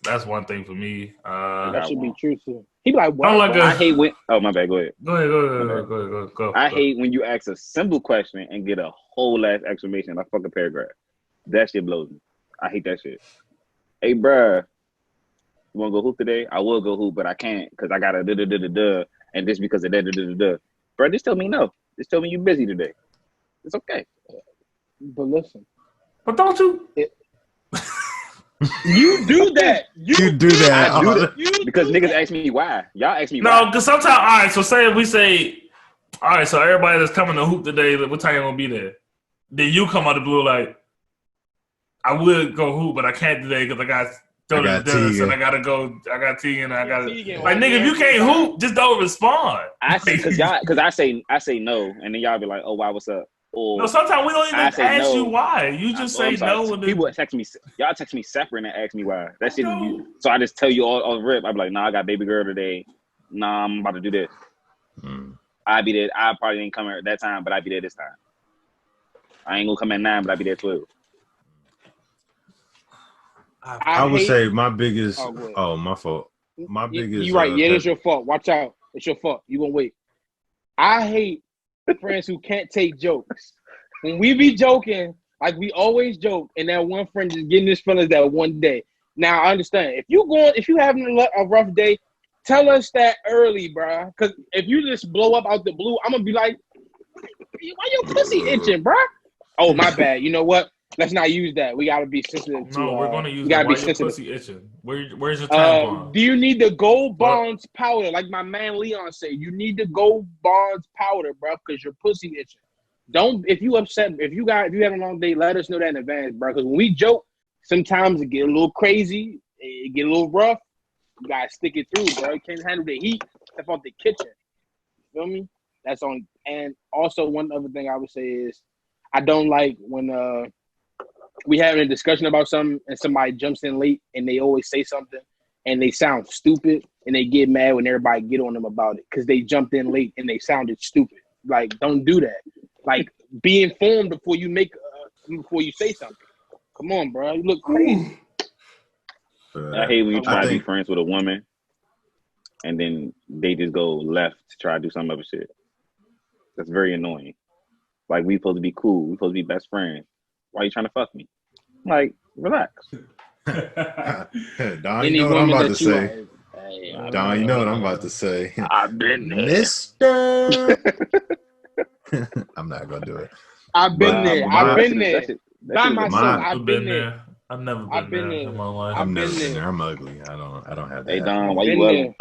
That's one thing for me. That should be true too. He be like, what? I hate when. Oh, my bad. Go ahead. Go. I hate when you ask a simple question and get a whole ass exclamation, like fucking paragraph. That shit blows me. I hate that shit. Hey, bruh. You want to go hoop today? I will go hoop, but I can't because I got a da-da-da-da-da, and just because of da-da-da-da-da. Bro, just tell me no. Just tell me you're busy today. It's okay. But listen. But don't you? You do that. You do that. I do that. Because niggas ask me why. Y'all ask me why. No, because sometimes, all right, so say we say, all right, so everybody that's coming to hoop today, what time you going to be there? Then you come out of the blue like, I would go hoop, but I can't today because I got go to this and I gotta go. I got Tegan. I gotta like nigga. If you can't hoop, just don't respond. I say because I say no, and then y'all be like, oh wow, what's up? Or no, sometimes we don't even ask no. you why. You just say no. And people text me. Y'all text me separate and ask me why. That shit. So I just tell you all rip. I be like, nah, I got baby girl today. Nah, I'm about to do this. I be there. I probably didn't come at that time, but I be there this time. I ain't gonna come at 9, but I be there 12. I would say my biggest. Oh, my fault. My biggest. You right. Yeah, it's your fault. Watch out. It's your fault. You gonna wait. I hate friends who can't take jokes. When we be joking, like we always joke, and that one friend just getting his feelings that one day. Now I understand if you having a rough day, tell us that early, bro. Because if you just blow up out the blue, I'm gonna be like, why your pussy itching, bro? Oh, my bad. You know what? Let's not use that. We gotta be sensitive. No, we're gonna use. Why your pussy itching? Where's your tampon? Do you need the Gold Bonds powder? Like my man Leon said, you need the Gold Bonds powder, bro, because your pussy itching. Don't if you upset if you have a long day, let us know that in advance, bro. Because when we joke, sometimes it get a little crazy, it get a little rough. You gotta stick it through, bro. You can't handle the heat. Step out the kitchen. You feel me? That's on. And also one other thing I would say is I don't like when we having a discussion about something and somebody jumps in late and they always say something and they sound stupid and they get mad when everybody get on them about it because they jumped in late and they sounded stupid. Like, don't do that. Like, be informed before you say something. Come on, bro. You look crazy. I hate when you try to be friends with a woman and then they just go left to try to do some other shit. That's very annoying. Like, we supposed to be cool. We supposed to be best friends. Why are you trying to fuck me? Like, relax. Don, you know what I'm about to say. Don, you know what I'm about to say. I've been there. Mister. I'm not going to do it. I've been there. I've been there. By myself. I've been there. I've never been there in my life. I've never been there. I'm ugly. I don't have that. Hey, Don, why you welling?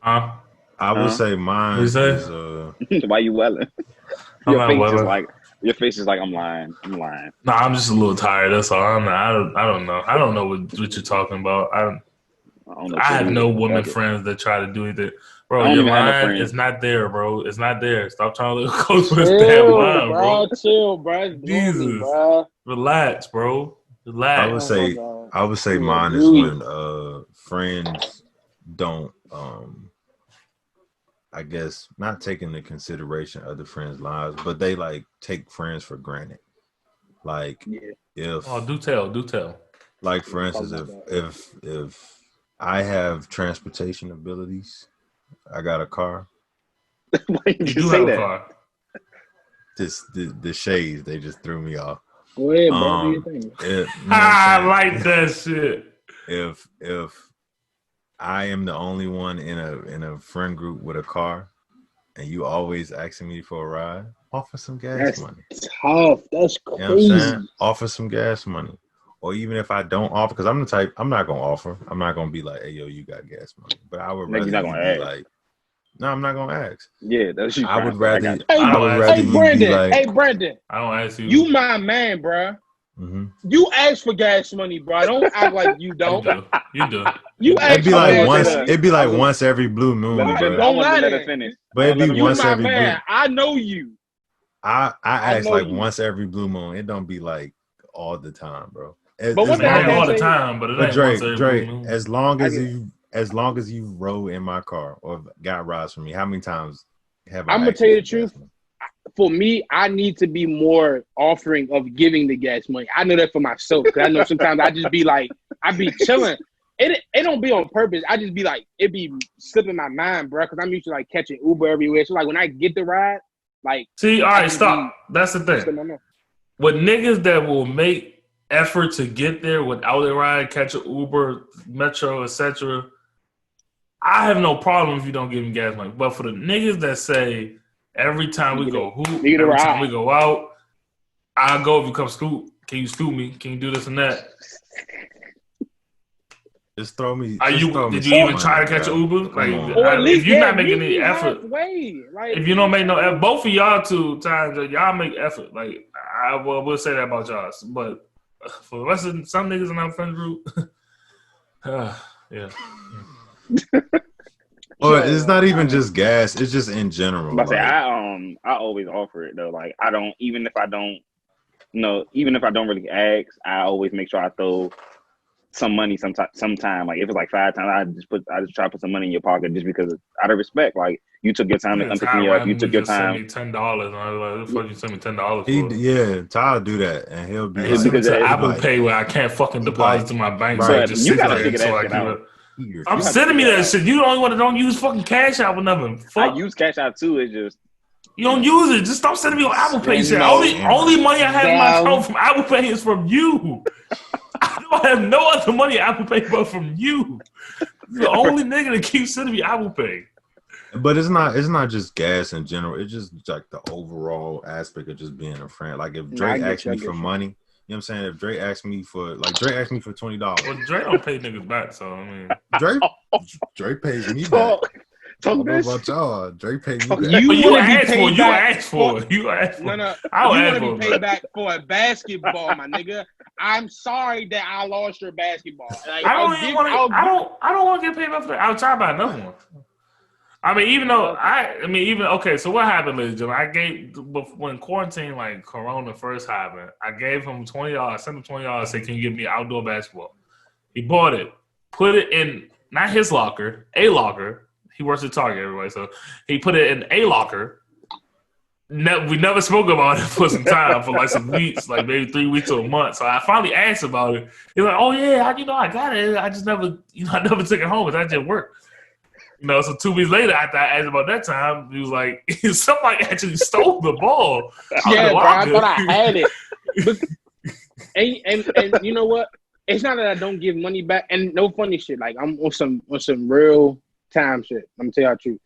Huh? I would say mine is... why you welling? Your face is like, I'm lying. Nah, I'm just a little tired. That's all. I don't know. I don't know what you're talking about. I have no women friends that try to do anything. Bro, your line is not there, bro. It's not there. Stop trying to look close for this damn line, bro. Chill, bro. Jesus. Bro. Relax, bro. Relax. I would say mine is when friends don't I guess not taking into consideration other friends' lives, but they like take friends for granted. Like if do tell. Like for instance, if I have transportation abilities, I got a car. Why did you say that? Car. Just the shades, they just threw me off. Go ahead, bro. Do your thing. I like that shit. If I am the only one in a friend group with a car, and you always asking me for a ride, offer some gas money. Tough. That's crazy. You know what I'm saying? Offer some gas money. Or even if I don't offer, because I'm the type, I'm not gonna offer. I'm not gonna be like, "Hey, yo, you got gas money." But I would rather you're not gonna be like, "No, I'm not gonna ask." Yeah, that's you. I would rather. Hey, Brandon. Hey, Brandon. I don't ask you. You my man, bro. Mm-hmm. You ask for gas money, bro. Don't act like you don't. You do. You ask it'd be like once. It'd be like once every blue moon, bro. Don't let her finish. But it'd be once every man. blue. I know you. I ask like once every blue moon. It don't be like all the time, bro. But what all the time, but it ain't once every blue moon. As long as you roll in my car or got rides from me, how many times have I? I'm gonna tell you the truth. For me, I need to be more offering of giving the gas money. I know that for myself because I know sometimes I just be like, I be chilling. It don't be on purpose. I just be like, it be slipping my mind, bro. Because I'm used to like catching Uber everywhere. So like when I get the ride, like see, all right, stop. That's the thing. With niggas that will make effort to get there without a ride, catch an Uber, Metro, etc. I have no problem if you don't give me gas money. But for the niggas that say every time we go hoop, every time we go out, I'll go if you come scoop. Can you scoop me? Can you do this and that? Just throw me. Did you even try to catch an Uber? Like, if you're not making any effort, if you don't make no effort, both of y'all 2 times, y'all make effort. Like, I will say that about y'all. But for the rest of some niggas in our friend group, Yeah. Well, it's not even just gas. It's just in general. But Like, I always offer it though. Like I don't, even if I don't really ask, I always make sure I throw some money sometime. Like if it's like 5 times, I just try to put some money in your pocket just because out of respect. Like you took your time to come pick me up. You took your time. Send me $10, and I was like, "The fuck you send me $10 for?" yeah, Tyler do that, and he'll be He'll like, because to Apple like, Pay where I can't fucking deposit to my bank. Right. So just You gotta there figure that I shit can. out. I'm sending me that shit. You the only one that don't use fucking Cash App or nothing. Fuck. I use Cash App too. It's just you don't use it. Just stop sending me on Apple Pay shit. No. Only money I have in my account from Apple Pay is from you. I don't have no other money Apple Pay but from you. You're the only nigga that keeps sending me Apple Pay. But it's not just gas in general. It's just like the overall aspect of just being a friend. Like if Drake asks me for money, you know what I'm saying? If Drake asks me for $20. Well, Drake don't pay niggas back, so I mean Drake pays me back. I don't know this. about y'all. Drake pays me back. You asked for it. No. You want to be paid back for a basketball, my nigga. I'm sorry that I lost your basketball. Like, I don't want to get paid back for that. I'll try to buy another one. I mean, okay, so what happened, ladies and gentlemen? I gave, when quarantine, like Corona first happened, I gave him $20, sent him $20, said, "Can you give me outdoor basketball?" He bought it, put it in, not his locker, a locker. He works at Target, everybody, so he put it in a locker. We never spoke about it for some time, for like some weeks, like maybe 3 weeks or a month. So I finally asked about it. He's like, "Oh yeah, I got it. I just never, I never took it home. That just worked." So 2 weeks later, after I asked about that time, he was like, "Somebody actually stole the ball." Yeah, bro, I thought I had it. But, and you know what? It's not that I don't give money back, and no funny shit. Like I'm on some real time shit. I'm gonna tell y'all the truth.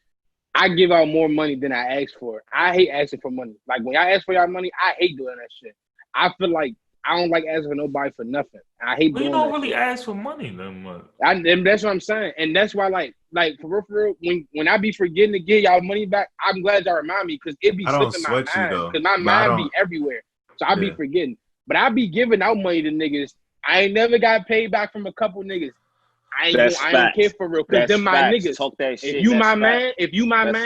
I give out more money than I ask for. I hate asking for money. Like when y'all ask for y'all money, I hate doing that shit. I feel like I don't like asking for nobody for nothing. I hate doing that. You don't really ask for money that much. And that's what I'm saying. And that's why, like for real, when I be forgetting to give y'all money back, I'm glad y'all remind me because it be slipping my mind. Because my mind be everywhere. So I be forgetting. But I be giving out money to niggas. I ain't never got paid back from a couple niggas. I ain't care for real. Because them my niggas. Talk that shit. If you my man,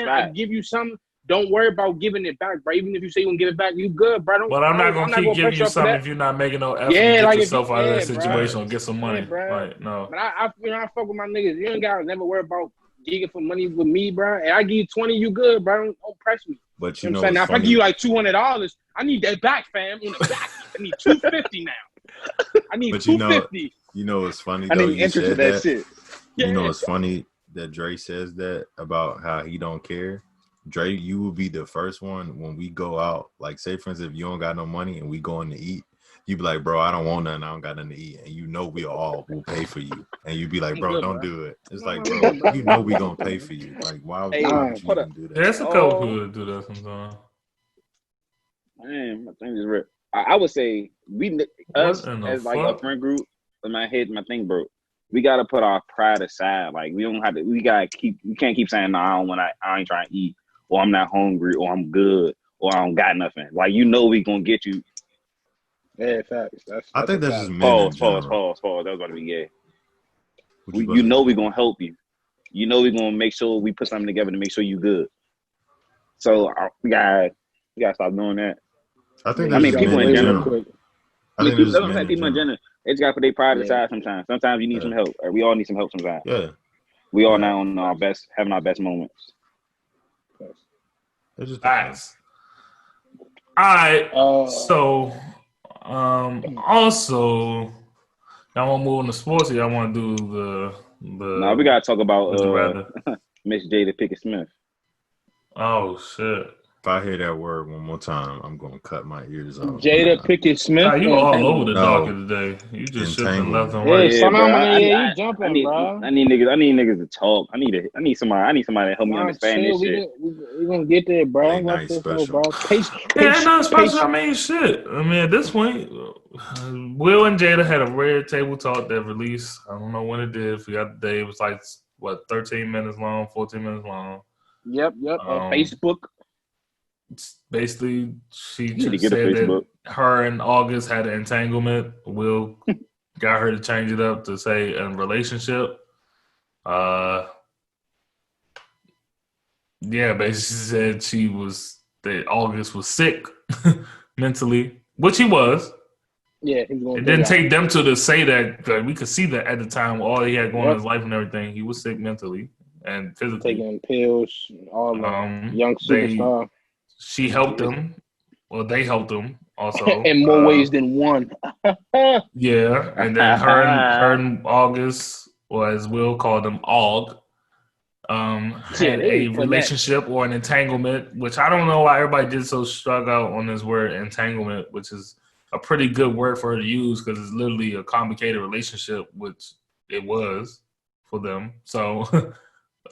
I give you something. Don't worry about giving it back, bro. Even if you say you gonna give it back, you good, bro. But I'm not gonna keep giving you something if you're not making no effort to get yourself out of that situation or get some money. Right, no. But I fuck with my niggas. You ain't gotta never worry about gigging for money with me, bro. And I give you 20, you good, bro. Don't press me. But you know what I'm saying? Now if I give you like $200, I need that back, fam. On the back, I need $250 now. I need $250. You know it's funny though. I need interest in that shit. You know it's funny that Dre says that about how he don't care. Dre, you will be the first one when we go out. Like, say, for instance, if you don't got no money and we going to eat, you be like, "Bro, I don't want nothing. I don't got nothing to eat." And you know we all will pay for you. And you be like, "Bro, don't do it." It's like, bro, you know we gonna pay for you. Like, why would you even do that? There's a couple people that do that sometimes. Man, my thing is ripped. I would say us as like a friend group. My thing broke. We gotta put our pride aside. Like we can't keep saying, "No, I ain't trying to eat," or "I'm not hungry," or "I'm good," or "I don't got nothing." Like we gonna get you. Yeah, facts. I think that's just pause. That was about to be gay. We gonna help you. We gonna make sure we put something together to make sure you good. So we gotta stop doing that. I think people in general. People in general. They just got to put their pride aside sometimes. Sometimes you need some help. Or we all need some help sometimes. Yeah. We all now on our best, having our best moments. It's just facts. All right. So, also, y'all want to move on to sports or y'all want to do the No, we got to talk about Miss Jada Pinkett Smith. Oh, shit. If I hear that word one more time, I'm gonna cut my ears off. Jada Pinkett Smith. You all over the docket today. You just shifting left and right. You jumping, bro. I need niggas to talk. I need somebody to help me understand this shit. We gonna get there, bro. Ain't nothing special. Ain't nothing special. I mean, shit. I mean, at this point, Will and Jada had a rare table talk that released. I don't know when it did. Forgot the day. It was like 13 minutes long, 14 minutes long. Yep. Facebook. Basically, she just said that her and August had an entanglement. Will got her to change it up to say in relationship. Yeah, basically said that August was sick mentally, which he was. Yeah, he was going. It didn't take them to say that. We could see that at the time, all he had going on in his life and everything. He was sick mentally and physically. Taking pills, all young superstar. She helped him. Well, they helped him also. In more ways than one. Yeah, and then her and August, or as Will called him, Aug, had a relationship or an entanglement, which I don't know why everybody did so struggle out on this word entanglement, which is a pretty good word for her to use because it's literally a complicated relationship, which it was for them. So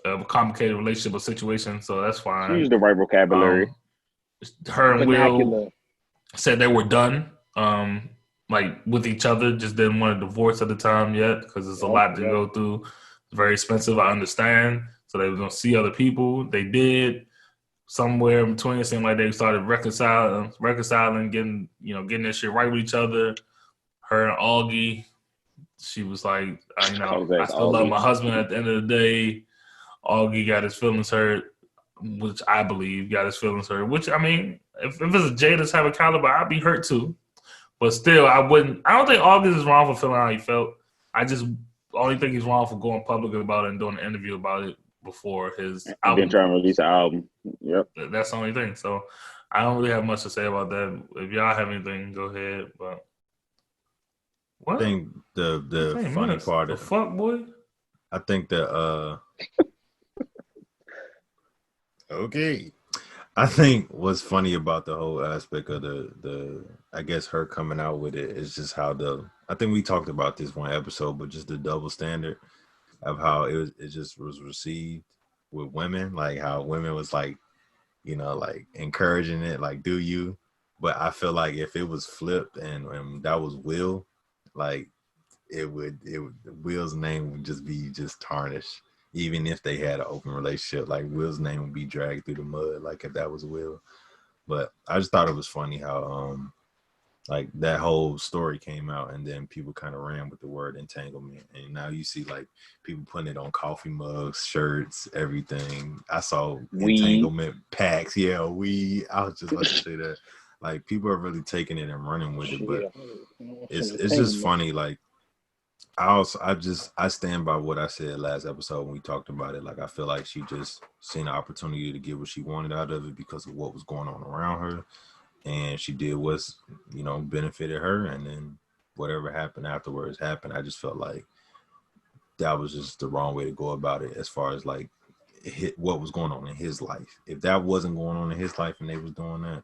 a complicated relationship or situation, so that's fine. She used the right vocabulary. Her and Will said they were done, like with each other, just didn't want a divorce at the time yet because it's a lot to go through. It's very expensive, I understand. So they were going to see other people. They did. Somewhere in between, it seemed like they started reconciling, getting their shit right with each other. Her and Augie, she was like, I still love my husband at the end of the day. Augie got his feelings hurt, which I believe got his feelings hurt. Which, I mean, if it's a Jada's type of caliber, I'd be hurt too. But still, I don't think August is wrong for feeling how he felt. I just only think he's wrong for going public about it and doing an interview about it before his album. Been trying to release an album. Yep. That's the only thing. So I don't really have much to say about that. If y'all have anything, go ahead. But what? I think the funny part of fuck boy. I think that okay. I think what's funny about the whole aspect of the I guess her coming out with it is just how I think we talked about this one episode, but just the double standard of how it just was received with women, like how women was like, like encouraging it, like do you? But I feel like if it was flipped and that was Will, like it would Will's name would just be tarnished. Even if they had an open relationship, like Will's name would be dragged through the mud, like if that was Will. But I just thought it was funny how like that whole story came out and then people kind of ran with the word entanglement. And now you see like people putting it on coffee mugs, shirts, everything. I saw entanglement packs. Yeah, I was just about to say that. Like people are really taking it and running with it. But it's just funny. Like I stand by what I said last episode when we talked about it. Like I feel like she just seen an opportunity to get what she wanted out of it because of what was going on around her. And she did what's, benefited her. And then whatever happened afterwards happened. I just felt like that was just the wrong way to go about it as far as like what was going on in his life. If that wasn't going on in his life and they was doing that,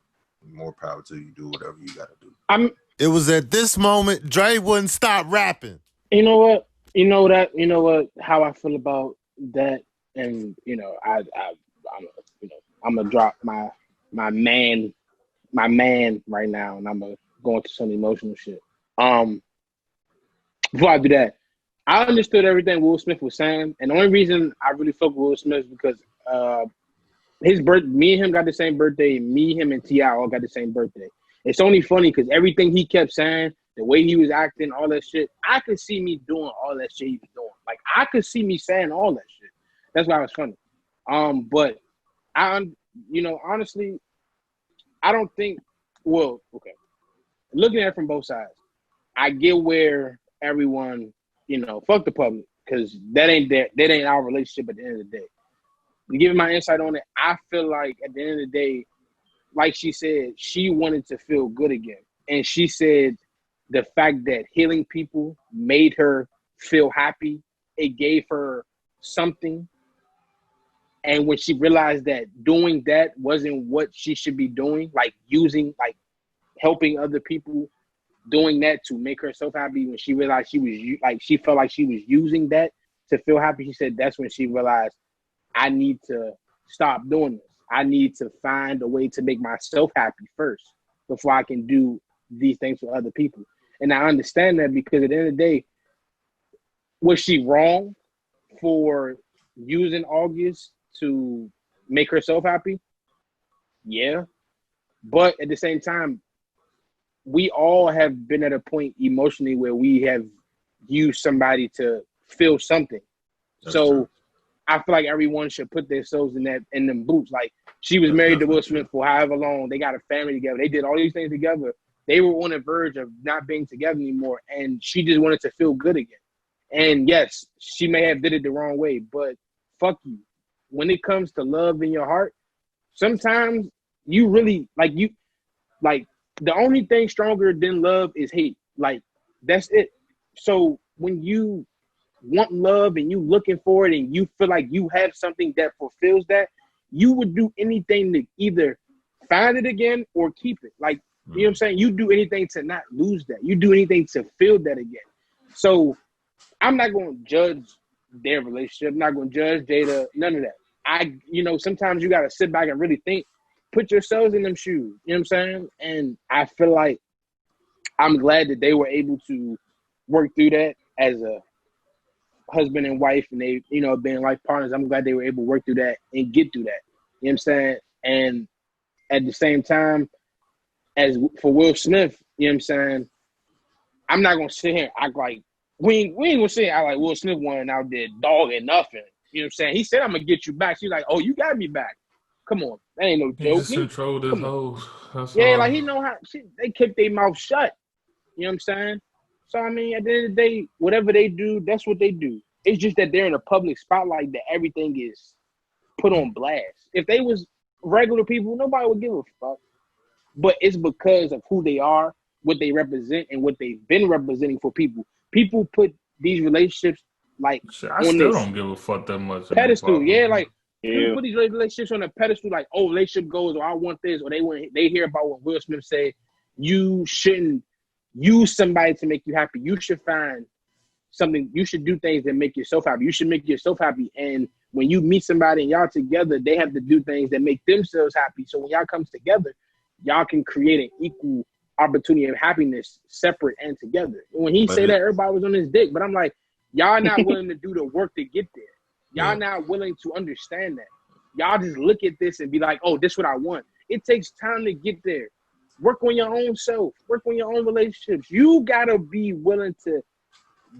more power to you. Do whatever you got to do. It was at this moment Dre wouldn't stop rapping. You know what? You know what? How I feel about that, and I'm gonna drop my man right now, and I'm gonna go into some emotional shit. Before I do that, I understood everything Will Smith was saying, and the only reason I really fuck with Will Smith is because me and him got the same birthday. Me, him, and T.I. all got the same birthday. It's only funny because everything he kept saying, the way he was acting, all that shit, I could see me doing all that shit he was doing. Like, I could see me saying all that shit. That's why it was funny. But honestly, I don't think, okay. Looking at it from both sides, I get where everyone, fuck the public, because that ain't our relationship at the end of the day. To give my insight on it, I feel like at the end of the day, like she said, she wanted to feel good again. And she said the fact that healing people made her feel happy, it gave her something. And when she realized that doing that wasn't what she should be doing, like helping other people, doing that to make herself happy, when she realized she felt like she was using that to feel happy, she said that's when she realized, I need to stop doing this. I need to find a way to make myself happy first before I can do these things for other people. And I understand that because at the end of the day, was she wrong for using August to make herself happy? Yeah. But at the same time, we all have been at a point emotionally where we have use somebody to feel something. That's so true. I feel like everyone should put themselves in them boots. Like, she was That's married to Will definitely Smith for however long. They got a family together. They did all these things together. They were on the verge of not being together anymore, and she just wanted to feel good again. And yes, she may have did it the wrong way, but fuck you. When it comes to love in your heart, sometimes you really like the only thing stronger than love is hate. Like, that's it. So when you want love and you looking for it and you feel like you have something that fulfills that, you would do anything to either find it again or keep it. Like, you know what I'm saying? You do anything to not lose that. You do anything to feel that again. So I'm not going to judge their relationship. I'm not going to judge Jada, none of that. Sometimes you got to sit back and really think, put yourselves in them shoes. You know what I'm saying? And I feel like I'm glad that they were able to work through that as a husband and wife, and they, being life partners. I'm glad they were able to work through that and get through that. You know what I'm saying? And at the same time, as for Will Smith, you know what I'm saying, I'm not gonna sit here and act like we ain't gonna sit here and act like Will Smith went out there dog and nothing. You know what I'm saying? He said, I'm gonna get you back. She's like, oh, you got me back. Come on. That ain't no He joke. just controlled his hoes. Yeah, like, he know how they keep their mouth shut. You know what I'm saying? So I mean, at the end of the day, whatever they do, that's what they do. It's just that they're in a public spotlight that everything is put on blast. If they was regular people, nobody would give a fuck. But it's because of who they are, what they represent, and what they've been representing for people. People put these relationships like Shit, I on still this don't give a fuck that much. pedestal. Yeah, like people Yeah. put these relationships on a pedestal, like, oh, relationship goals, or I want this, or they hear about what Will Smith said. You shouldn't use somebody to make you happy. You should find something. You should do things that make yourself happy. You should make yourself happy. And when you meet somebody and y'all together, they have to do things that make themselves happy. So when y'all comes together, y'all can create an equal opportunity of happiness, separate and together. And when he said that, everybody was on his dick. But I'm like, y'all not willing to do the work to get there. Y'all not willing to understand that. Y'all just look at this and be like, oh, this is what I want. It takes time to get there. Work on your own self. Work on your own relationships. You got to be willing to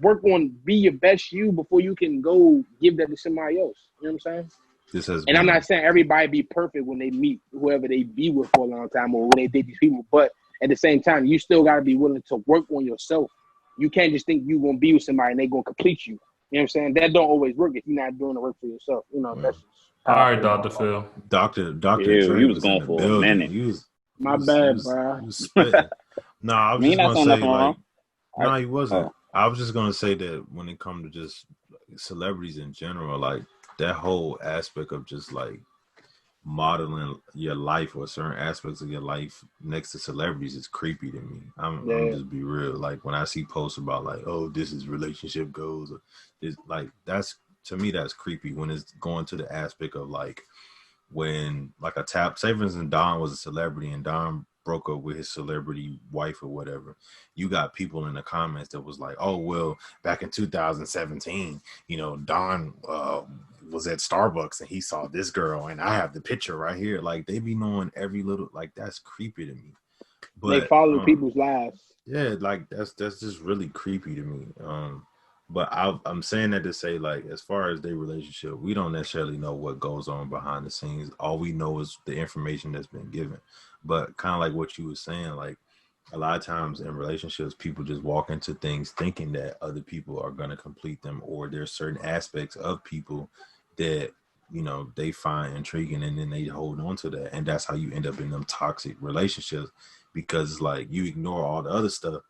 work on be your best you before you can go give that to somebody else. You know what I'm saying? And I'm not saying everybody be perfect when they meet whoever they be with for a long time or when they date these people. But at the same time, you still got to be willing to work on yourself. You can't just think you're going to be with somebody and they're going to complete you. You know what I'm saying? That don't always work if you're not doing the work for yourself. That's just all right, Dr. Phil. Dr. Yeah, Dre he was in going the for a building. minute. My bad, bro. He was spitting. No, I was He just not gonna saying say, nothing like, wrong. no, he wasn't. Oh. I was just gonna say that when it comes to just celebrities in general, like that whole aspect of just like modeling your life or certain aspects of your life next to celebrities is creepy to me. I'm just be real. Like when I see posts about like, oh, this is relationship goals, it's like that's to me that's creepy when it's going to the aspect of like when like say for instance Don was a celebrity and Don broke up with his celebrity wife or whatever, you got people in the comments that was like, oh, well, back in 2017, Don was at Starbucks and he saw this girl and I have the picture right here. Like they be knowing every little, like that's creepy to me. But they follow people's lives. Yeah, like that's just really creepy to me. But I'm saying that to say, like, as far as their relationship, we don't necessarily know what goes on behind the scenes. All we know is the information that's been given. But kind of like what you were saying, like a lot of times in relationships, people just walk into things thinking that other people are going to complete them, or there's certain aspects of people that, they find intriguing and then they hold on to that. And that's how you end up in them toxic relationships, because it's like you ignore all the other stuff.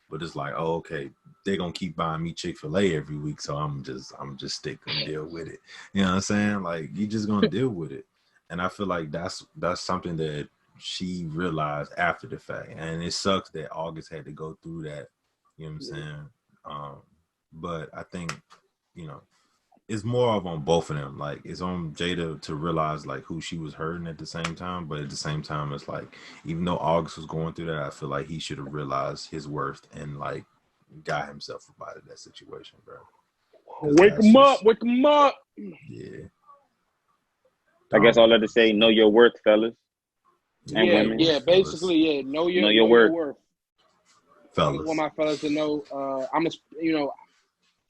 But it's like, oh, okay, they're gonna keep buying me Chick-fil-A every week, so I'm just stick and deal with it. You know what I'm saying? Like you just gonna deal with it. And I feel like that's something that she realized after the fact. And it sucks that August had to go through that. You know what I'm saying? But I think, it's more of on both of them. Like it's on Jada to realize like who she was hurting at the same time, but at the same time, it's like even though August was going through that, I feel like he should have realized his worth and like got himself up out of that situation, bro. Wake him up! Wake him up! Yeah. I guess all I have to say, know your worth, fellas. And women. Yeah, basically, yeah. Know your worth. worth. Fellas. I want my fellas to know.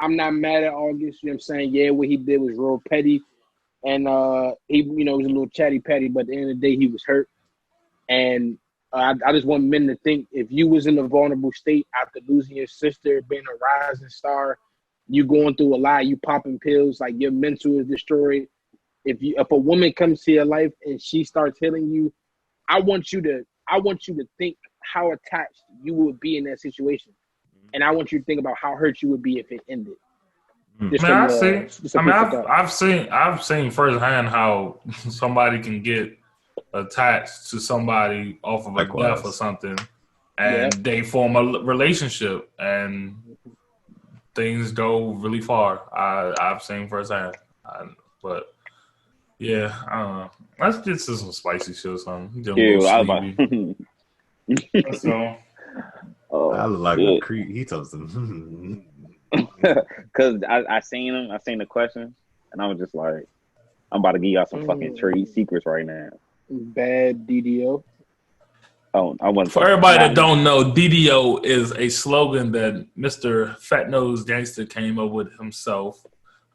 I'm not mad at August. You know what I'm saying? Yeah, what he did was real petty. And he, you know, was a little chatty patty, but at the end of the day, he was hurt. And I just want men to think, if you was in a vulnerable state after losing your sister, being a rising star, you going through a lot, you popping pills, like your mental is destroyed. If a woman comes to your life and she starts hitting you, I want you to think how attached you would be in that situation, and I want you to think about how hurt you would be if it ended. I've seen firsthand how somebody can get attached to somebody off of a death or something, and they form a relationship, and things go really far. I've seen firsthand, but yeah, I don't know. Let's get to some spicy shit or something. Let's go. I look like a creep. He told them. Because I seen him. I seen the questions, and I was just like, I'm about to give y'all some fucking trade secrets right now. Bad DDO. Oh, I wasn't. For everybody that don't know, DDO is a slogan that Mr. Fat Nose Gangster came up with himself.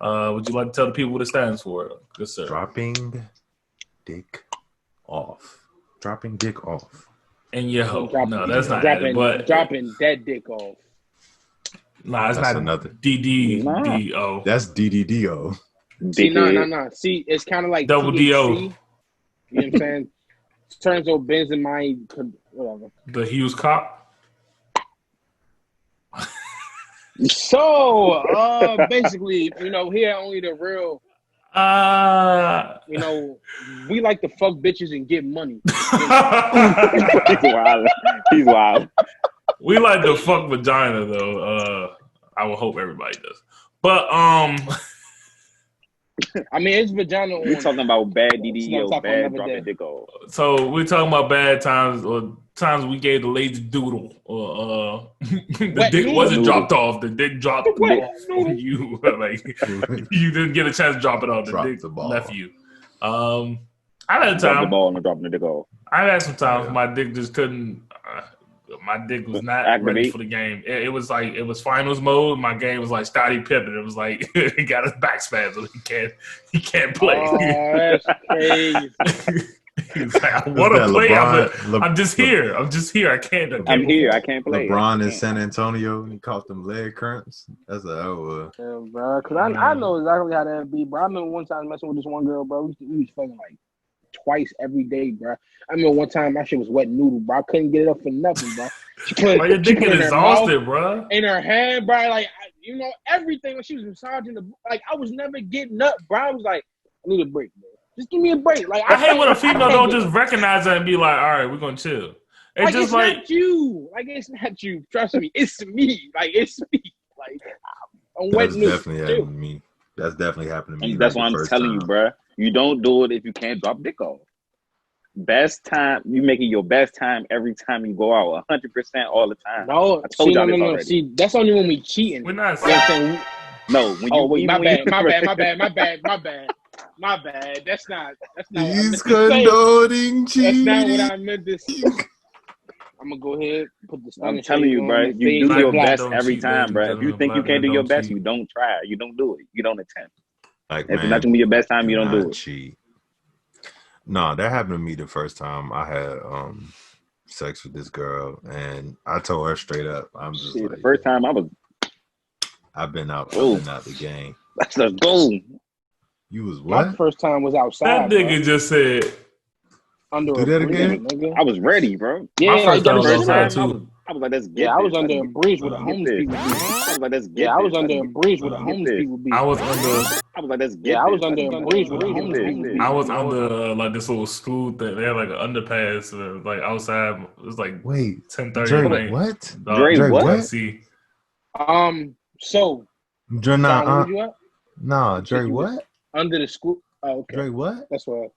Would you like to tell the people what it stands for? Good sir. Dropping dick off. Dropping dick off. And your hoe. No, that's not dropping, it. But dropping that dick off. Nah, it's that's not another. DDO. That's DDDO. See, no. See, it's kind of like double THC, DO. You know what I'm saying? Turns out benzamide, whatever. The Hughes cop. So, basically, you know, here only the real. You know, we like to fuck bitches and get money. He's wild. We like to fuck vagina though. I would hope everybody does. But I mean, it's vagina. We're talking about bad DDO, bad dropping dick off. So we're talking about bad times or times we gave the lazy doodle or the dick wasn't dropped off. The dick dropped off you. Like you didn't get a chance to drop it off. The dick left you. I had the ball and dropping the dick off. I had some times my dick just couldn't. My dick was not ready for the game. It was like it was finals mode. My game was like Scottie Pippen. It was like he got his back spasm. He can't play. Oh, that's crazy. He's like, I want to play. I'm just here. I'm here. I can't. I'm here. I can't play. LeBron in San Antonio and he caught them leg cramps. That's bro. Because I know exactly how that be, bro. I remember one time messing with this one girl, bro. We was fucking like twice every day, bro. I remember one time my shit was wet noodle, bro. I couldn't get it up for nothing, bro. Your dick is exhausted, bro. In her hand, bro. Like, you know, everything when she was massaging I was never getting up, bro. I was like, I need a break, man. Just give me a break. Like I hate when a female don't just recognize that and be like, all right, we're gonna chill. It's just like not you. Like it's not you. Trust me, it's me. Like it's me. Like I'm wet noodle. Definitely happened to me. That's definitely happened to me. That's why I'm telling you, bro. You don't do it if you can't drop dick off. Best time, you make it your best time every time you go out, 100% all the time. No, I told y'all this already. See, that's only when we cheating. We're not saying. No, when you. My bad. That's not. He's condoning cheating. That's not what I meant to say. I'm gonna go ahead put the. I'm telling you, bro. You do your best every time, bro. If you think you can't do your best, you don't try. You don't do it. You don't attempt. Like, if it's not gonna be your best time, you don't do it. Cheat. No, that happened to me the first time I had sex with this girl, and I told her straight up, I'm just like, the first time I've been out the game. That's the goal. You was what? My first time was outside. That nigga just said. Under do that again? Nigga. I was ready, bro. Yeah, my first time was outside too. I was like, let's get. Yeah, I was under a bridge with a homeless people. I was like, let's get. Yeah, I was under a bridge with a homeless people. I was under. I was like, let's get. Yeah, I was under a bridge with a homeless people. I was under like this little school thing. They had like an underpass, like outside. It was like 10:30. What? Dre, what? See. So. Dre, nah, Dre, what? Under the school. Oh, okay. Dre, what? That's what.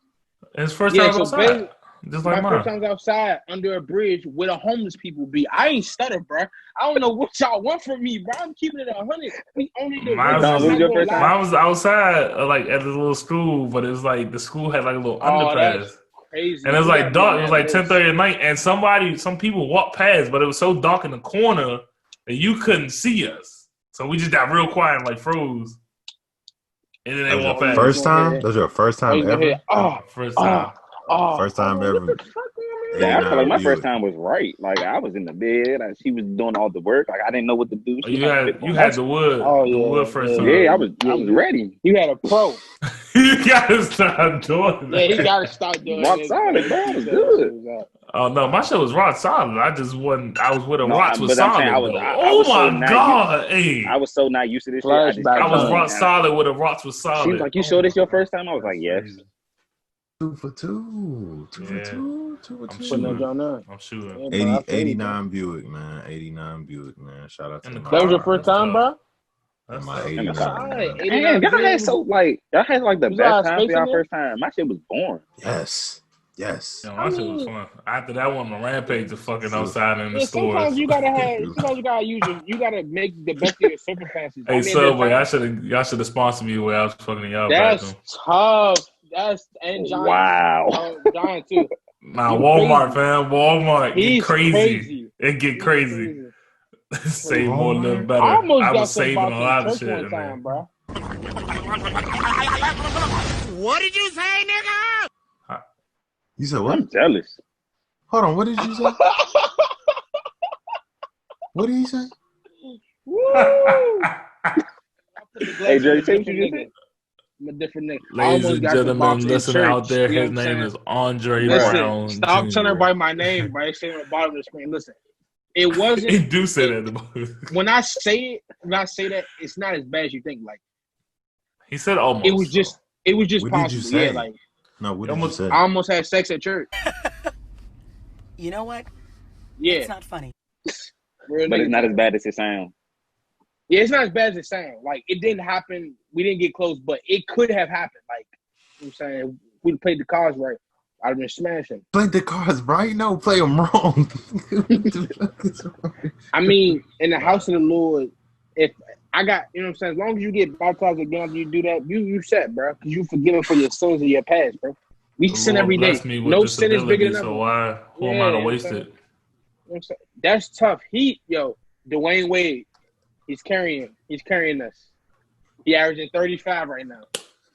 His first time outside. Just like my first time outside under a bridge with a homeless people be. I ain't stutter, bro. I don't know what y'all want from me, bro. I'm keeping it 100. We only do. Mine was outside, like at the little school, but it was like the school had like a little underpass. Crazy. And it was like dark. It was like 10:30 at night, and some people walked past, but it was so dark in the corner that you couldn't see us. So we just got real quiet and like froze. And then they That was walked your past. first time? That was your first time ever? First time. First time ever. What the fuck, man? Yeah, I feel like my 89 first Buick. time was right. Like I was in the bed, and she was doing all the work. Like I didn't know what to do. Oh, She you had the wood. Oh, the yeah, wood first yeah. time. Yeah, I was ready. You had a pro. You gotta stop doing that. Yeah, he gotta stop doing Rock this, solid, bro. It was good. Oh no, my shit was rock solid. I just wasn't. I was with a rocks was but I'm solid. saying I Though. was Oh so my not god, hey! I was so not used to this shit. Flashback I was time. rock solid with a rocks was solid. She was like, "You sure this your first time?" I was like, "Yes." Crazy. 2 for 2. 2 for Yeah. 2. 2 for I'm 2. shooting. Putting that on I'm shooting. Yeah, bro, I feel you, 89 Buick, man. 89 Buick, man. Shout out to In the my car. That was your first That's time, tough. bro? That's my tough. 89. Alright, man. 89 Damn, y'all had Buick. the Was best y'all time for spacing y'all there? first time. My shit was boring. Yes. Yes. Yeah, my shit was fun. After that one, my rampage to fucking outside in the Yeah, stores. sometimes you gotta you gotta make the best of your circumstances. Hey, I mean, Subway, the y'all should have sponsored me where I was fucking y'all that's back then. tough. And John, Wow. John too. Nah, You Walmart, crazy. fam. Walmart. Get He's crazy. crazy. It get He's crazy. Save more, live Walmart? better. I almost I got was some saving a box in lot of church shit one in time, there. bro. You said what? I'm jealous. Hold on. What did you say? What did he say? Woo! Hey, Jerry, say what you just said. I'm a different nigga. I Ladies almost and got some box gentlemen, in listening church. out there, You know his what I'm name saying? is Andre Listen, Brown. stop Jr. telling everybody my name, bro. They say on the bottom of the screen. Listen, it He wasn't. do say that. When I say that, it's not as bad as you think. Like He said almost. it was just What did you possible. say? Yeah, like No, what did you say? I almost had sex at church. You know what? Yeah, It's not funny. real But nigga it's not as time. bad as it sounds. Yeah, it's not as bad as it sounds. Like it didn't happen. We didn't get close, but it could have happened. Like you know what I'm saying, if we played the cards right, I'd have been smashing. Play the cards right? No, play them wrong. What the fuck is wrong? I mean, in the house of the Lord, if I got, you know what I'm saying, as long as you get baptized again after you do that, you set, bro, because you forgiven for your sins of your past, bro. We The sin Lord every day. blessed me with No this sin is bigger ability, than so another. who am I to you know what waste I'm it? saying? You know what I'm saying? That's tough. Dwayne Wade, he's carrying us. He averaging 35 right now.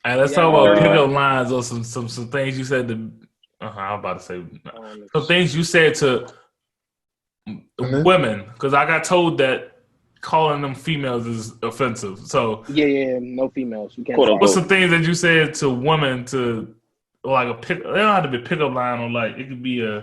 Hey, let's Yeah, talk about yeah. pickup lines or some things you said to. I'm about to say some things you said to women, because I got told that calling them females is offensive. So Yeah, no females. You can't. Quote, talk. what's some things that you said to women to like they don't have to be a pickup line or like it could be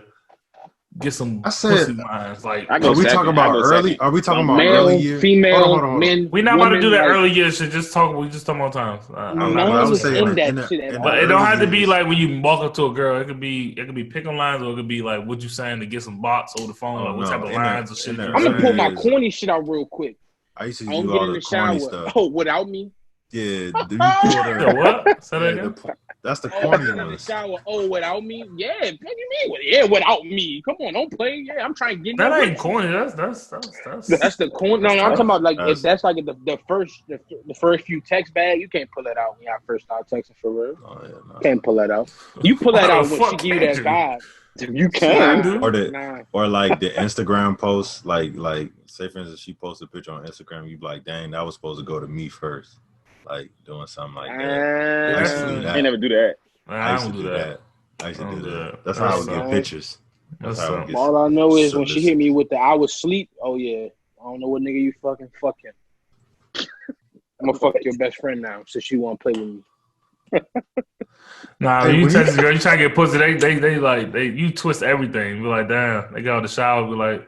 get some I said- pussy lines. Like I go Are we second. talking I about go early? second. Are we talking about Male, early year? female, Hold on. men. we're not about to do that women, early year shit. Just talk. We just talking about times. I'm None not of gonna us say in that. that shit at But all. it don't have to be years. like when you walk up to a girl. It could be pickup lines, or it could be like what you saying to get some bots over the phone. Oh, like what no. type of In lines the- or shit. in the You I'm gonna saying? pull my years. corny shit out real quick. I used to I don't do get all in the the shower. corny stuff. Oh, without me. Yeah, you pull Yeah, the. what? Say that Yeah, again. that's the Oh, corny get in the ones. shower. Oh, without me. Yeah, what do you mean? Yeah, without me. Come on, don't play. Yeah, I'm trying to get in That there ain't with you. corny. That's That's the corny. No, I'm talking about like if that's like the first few text bag. You can't pull that out when y'all first start texting for real. Oh, yeah, no. Can't pull that out. You pull that Why out the when she fuck give you that can't vibe. You can. Or the Nah. or like the Instagram posts, like say for instance she posted a picture on Instagram, you be like, dang, that was supposed to go to me first. Like doing something like that. I used to do I that. ain't never do that. I used to do that. I used to do that. That's how I would get That's pictures. That's how I would get. All I know is when she solicit. hit me with the I was sleep. Oh yeah, I don't know what nigga you fucking him. I'm gonna fuck your best friend now since you want to play with me. Nah, Hey, when you when you- text a girl, you try to get pussy. They you twist everything. Be like, damn. They got out the shower. Be like,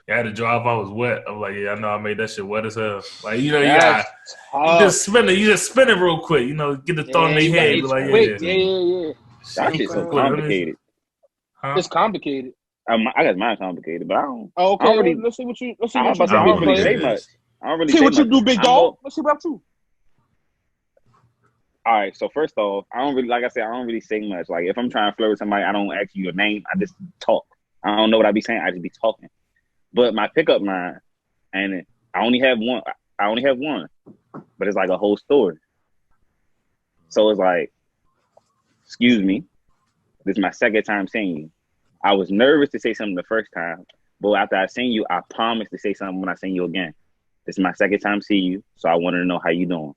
yeah, I had to drive. I was wet. I'm like, yeah, I know. I made that shit wet as hell. Like, you know, That's you tough. just spin it. You just spin it real quick. You know, get the thought in their you head. right. Be It's like, quick. yeah. Yeah. That shit's so complicated. Huh? It's complicated. I got mine complicated, but I don't. Oh, okay. I don't really- Let's see what you. Let's see I what was you about to say, I don't do. really player. say much. I don't really See say what you much. do, big I'm dog. more- Let's see what you. All right, so first off, I don't really, like I said, I don't really say much. Like if I'm trying to flirt with somebody, I don't ask you your name. I just talk. I don't know what I be saying. I just be talking. But my pickup line, and I only have one. But it's like a whole story. So it's like, excuse me, this is my second time seeing you. I was nervous to say something the first time, but after I seen you, I promised to say something when I seen you again. This is my second time seeing you, so I wanted to know how you doing.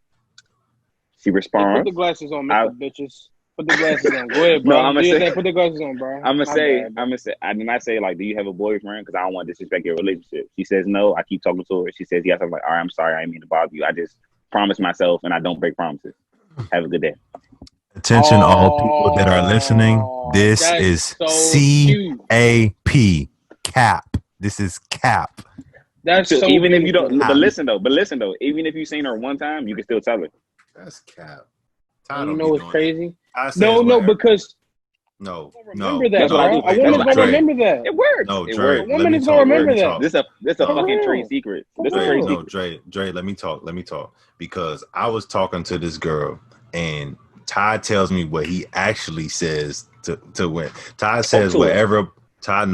She Hey, responds. put the glasses on, Mr. Bitches. Put the glasses on. Go ahead, bro. No, I'm gonna say. Put the glasses on, bro. I'm gonna My say. bad, bro. I'm gonna say. I did not say like, do you have a boyfriend? Because I don't want to disrespect your relationship. She says no. I keep talking to her. She says yes. I'm like, all right, I'm sorry. I didn't mean to bother you. I just promised myself, and I don't break promises. Have a good day. Attention, all people that are listening. This that's is so cute. CAP. Cap. This is cap. That's So so even if you beautiful. don't, but listen though. Even if you seen her one time, you can still tell her. That's cap. And you know what's crazy? No, because no. remember that, That's what I bro. do. A woman's gonna remember that. It works. No, It Dre, works. A woman is gonna remember that. This a No. fucking For trade real. secret. For This a real. trade No, secret. Dre, let me talk. Because I was talking to this girl and Ty tells me what he actually says to win. Ty says whatever. Ty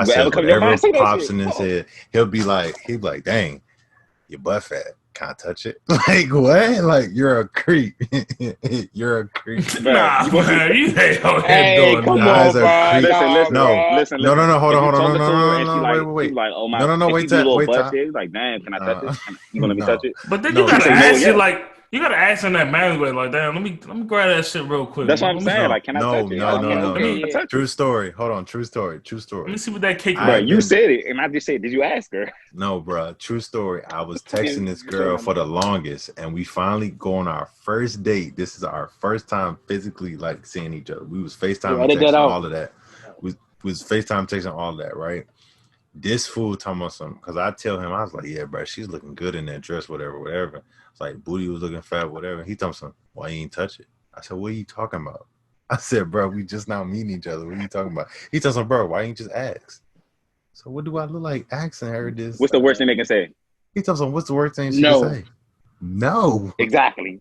says whatever pops in his head. He'll be like, dang, your butt fat. Can't I touch it? Like what? Like you're a creep. You're a creep. Nah, man, you ain't on Hey, doing come that. on, bro. Listen. No, hold on. And she like, Wait. She like, oh my. No, wait, she do a little wait, butt Ty. shit. Like, damn, can I touch it? You gonna let me touch it? But then No, you gotta say no, ask yeah. you like. You gotta ask in that man's way, like, damn, let me grab that shit real quick. That's what I'm Let me- saying. Like, can I touch it? No. True story. Hold on. True story. Let me see what that cake. Bro, you said it, and I just said, did you ask her? No, bro. True story. I was texting this girl for the longest, and we finally go on our first date. This is our first time physically like seeing each other. We was FaceTime texting all of that. We was FaceTime texting all of that, right? This fool talking about something because I tell him, I was like, yeah, bro, she's looking good in that dress, whatever. It's like booty was looking fat, whatever. He told me something. Why you ain't touch it? I said, what are you talking about? I said, bro, we just now meeting each other. What are you talking about? He told me, bro, why ain't you just ask? So what do I look like asking her this? What's the worst thing they can say? He told me, what's the worst thing she can say? No. Exactly.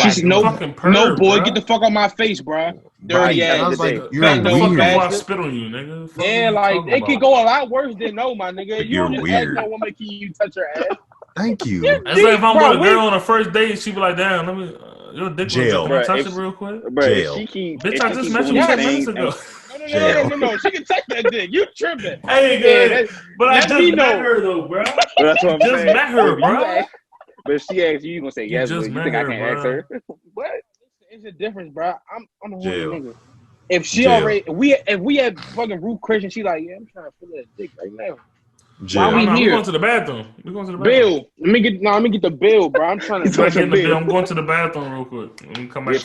She's no boy, get the fuck out my face, bro. Dirty ass. I was like, you're Back the fuck weird. up before I spit on you, nigga. Fuck Yeah, like it could go a lot worse than no, my nigga. You're You don't just weird. ask no woman, can you touch her ass? Thank you. It's like if I'm with a girl on a first date, she be like, damn, let me your dick Jail. can I touch it real quick? Jail. Bitch, I just met you 10 minutes ago. No. She can touch that dick. You tripping. Hey, good. But I just met her though, bro. That's what I'm just saying. met her, bro. But she asks you gonna say yes, but you think I can't ask her? What? It's a difference, bro. I'm a horny Jail. nigga. If she already, if we had fucking Ruth Christian, she like, yeah, I'm trying to feel that dick right now. Jail. Why we We're here? going to the bathroom. We're going to the bathroom. Bill, let me get the bill, bro. I'm trying to I'm going to the bathroom real quick. Let me come back.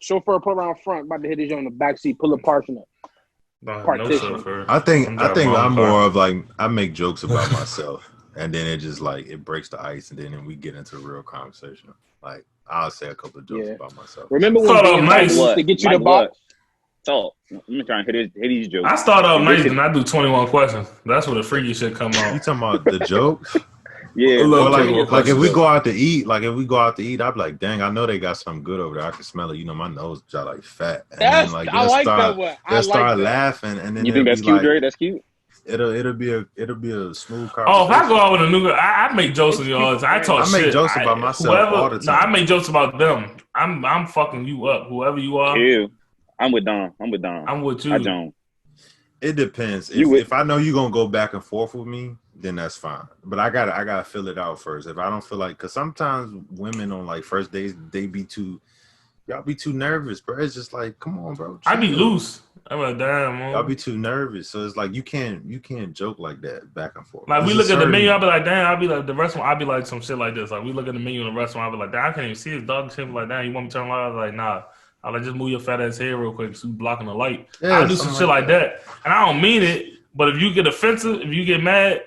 Chauffeur, put around front. About to hit his on the back seat. Pull a parking up. No chauffeur. I think I'm more of like I make jokes about myself, and then it just like it breaks the ice, and then we get into a real conversation. Like I'll say a couple of jokes about myself. Remember when nice to get you the box? So let me try and hit these jokes. I start off nice and I do 21 questions. That's where the freaky shit come out. You talking about the jokes? Yeah, like if we go out to eat, I'd be like, dang, I know they got something good over there. I can smell it. You know, my nose got like fat. And then, I like that one. They'll start laughing, and then you think that's cute, Dre? That's cute. It'll be a smooth conversation. Oh, if I go out with a new girl, I make jokes with y'all. I talk shit. I make jokes about myself all the time. No, I make jokes about them. I'm fucking you up, whoever you are. Ew. I'm with Don. I'm with you. I don't. It depends. If I know you're gonna go back and forth with me, then that's fine. But I gotta fill it out first. If I don't feel like, because sometimes women on like first days, y'all be too nervous, bro. It's just like, come on, bro. I be loose. I'm like, damn, man. Y'all be too nervous, so it's like you can't joke like that back and forth. Like we look at the menu, I'll be like, damn. I'll be like the restaurant. I'll be like some shit like this. Like we look at the menu in the restaurant, I'll be like, damn, I can't even see his dog shit. Like, damn, you want me to turn light? I was like, nah. I'll like just move your fat ass head real quick, so you blocking the light. Yeah, I'll do some shit like that. And I don't mean it, but if you get offensive, if you get mad,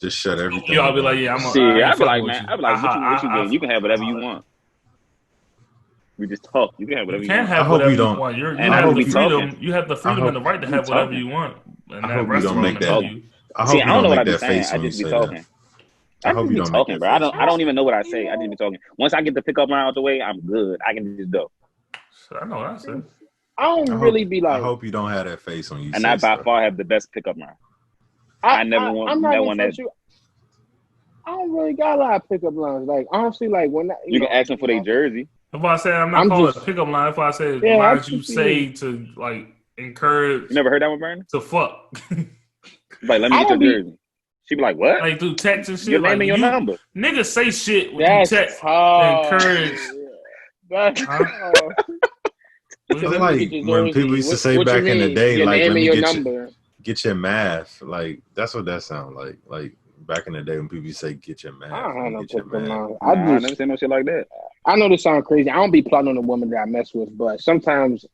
just shut everything. I'll be like, yeah, I'm. I'll be like, man, I'll be like, what you get? You can have whatever you want. We just talk. You can have whatever you want. You can have whatever you want. You have the freedom. You have the freedom and the right to have whatever you want. And I hope you don't make that. See, I don't know what I be saying. I just be talking. I hope you don't talking, bro. I don't even know what I say. I just be talking. Once I get the pickup line out the way, I'm good. I can just go. I know what I said. I don't really be like. I hope you don't have that face on you. And I by far have the best pickup line. I never want that one. I don't really got a lot of pickup lines. Like honestly, like when you can ask them for their jersey. If I say I'm not calling it a pickup line, if I say lines you say to like encourage. You never heard that one, Brandon? To fuck. Like, let me get your jersey. She be like, what? Like through text and shit. Your name like and your number. Niggas say shit with That's text hard. to encourage. That's hard. It's like when people used to say back in the day, your like, name let and me your get number. get your math. Like, that's what that sounds like. Like, back in the day when people used to say, get your math. I don't have no get your put them math. on. I never said no shit like that. I know this sounds crazy. I don't be plotting on the woman that I mess with, but sometimes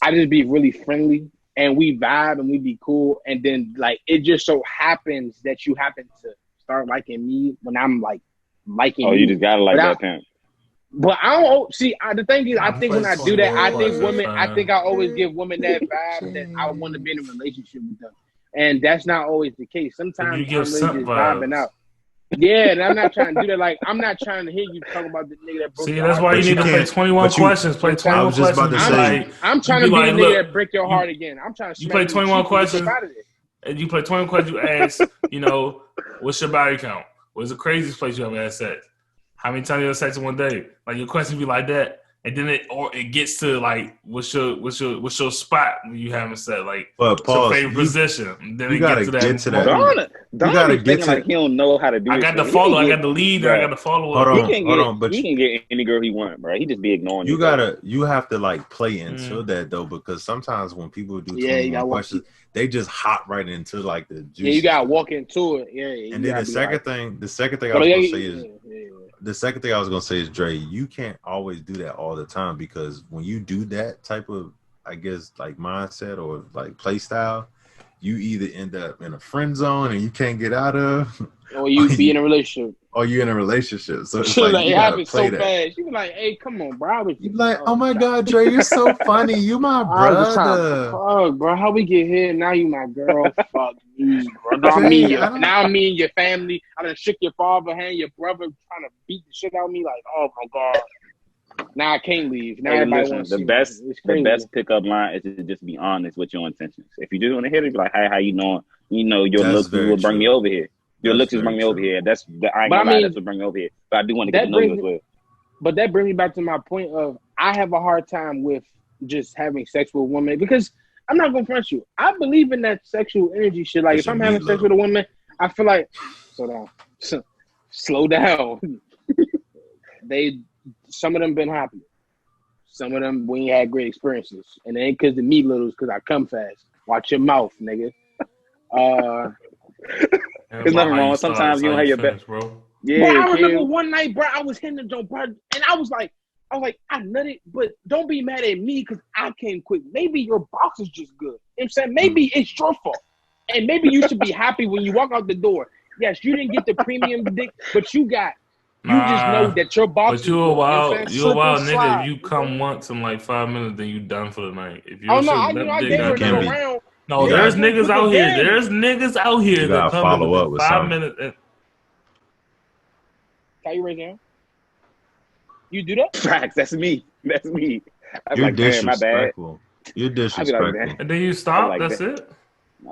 I just be really friendly and we vibe and we be cool. And then like it just so happens that you happen to start liking me when I'm like liking you. Oh, you just gotta like that pimp. But I don't see. The thing is, I think when I do that, I think questions, women. man. I think I always give women that vibe that I want to be in a relationship with them, and that's not always the case. Sometimes You I'm give really simp just vibes. vibing out. Yeah, and I'm not trying to do that. Like I'm not trying to hear you talk about the nigga that broke See, your that's heart. why you But need you to play can't- 21 but you- questions. Play 21 I was just about questions. to say- Like, I'm trying to you be like, the nigga look, that break your heart again. I'm trying to. you smack play in the 21 cheek and get questions. up out of there. and you play 21 questions, you ask, you know, what's your body count? What's the craziest place you ever had sex? How many times you had sex in one day? Like your question be like that. And then it gets to like what's your spot when you having sex? Like But what's your pause, favorite position? And then you it gotta gets get to that. Don gotta be get thinking to- like he don't know how to do I this got the shit. follow, I got the lead, and I got the follow up. Hold He on, but can get any girl he want, bro. He just be ignoring you have to like play into that though, because sometimes when people do Yeah, you 21 gotta questions, they just hop right into like the juice. Yeah, you gotta walk into it. Yeah, And then the second thing I was gonna say is Dre, you can't always do that all the time, because when you do that type of, I guess, like mindset or like play style, you either end up in a friend zone and you can't get out of, or you be in a relationship. Or you're in a relationship. So it's She like like, you it gotta happened play so that. fast. She was like, "Hey, come on, bro." You be like, "Oh my God, Dre, you're so funny. You my brother." Fuck, bro. How we get here? Now you my girl. Fuck me, bro. Now me and your family. I done shook your father hand, your brother trying to beat the shit out of me. Like, oh my God. Now I can't leave. Now everybody wants to see me. The best pickup line is to just be honest with your intentions. If you just want to hit it, be like, "Hey, how you doing? You know, your looks will bring me over here. Your looks will bring me over here. That's what bring me over here. But I do want to get to know you as well." But that brings me back to my point of I have a hard time with just having sex with women, because I'm not gonna front you. I believe in that sexual energy shit. Like if I'm having sex with a woman, I feel like slow down. Some of them been happy. Some of them we ain't had great experiences, and it ain't because the meat littles, because I come fast. Watch your mouth, nigga. There's nothing wrong. Sometimes you don't have your best, bro. Yeah, bro, I remember one night, bro, I was hitting the joint, bro, and I was like, I nutted, but don't be mad at me because I came quick. Maybe your box is just good. You know what I'm saying? Maybe it's your fault. And maybe you should be happy when you walk out the door. Yes, you didn't get the premium dick, but you just know that your box is good. You're a wild nigga. Slide. If you come once in like 5 minutes, then you done for the night. If you I gave her another round. No, there's niggas out here. There's niggas out here that come follow in up with 5 minutes. Can you raise your hand? You do that? Facts. That's me. That's me. You're like, disrespectful. You're disrespectful. Like, and then you stop. like That's that. it.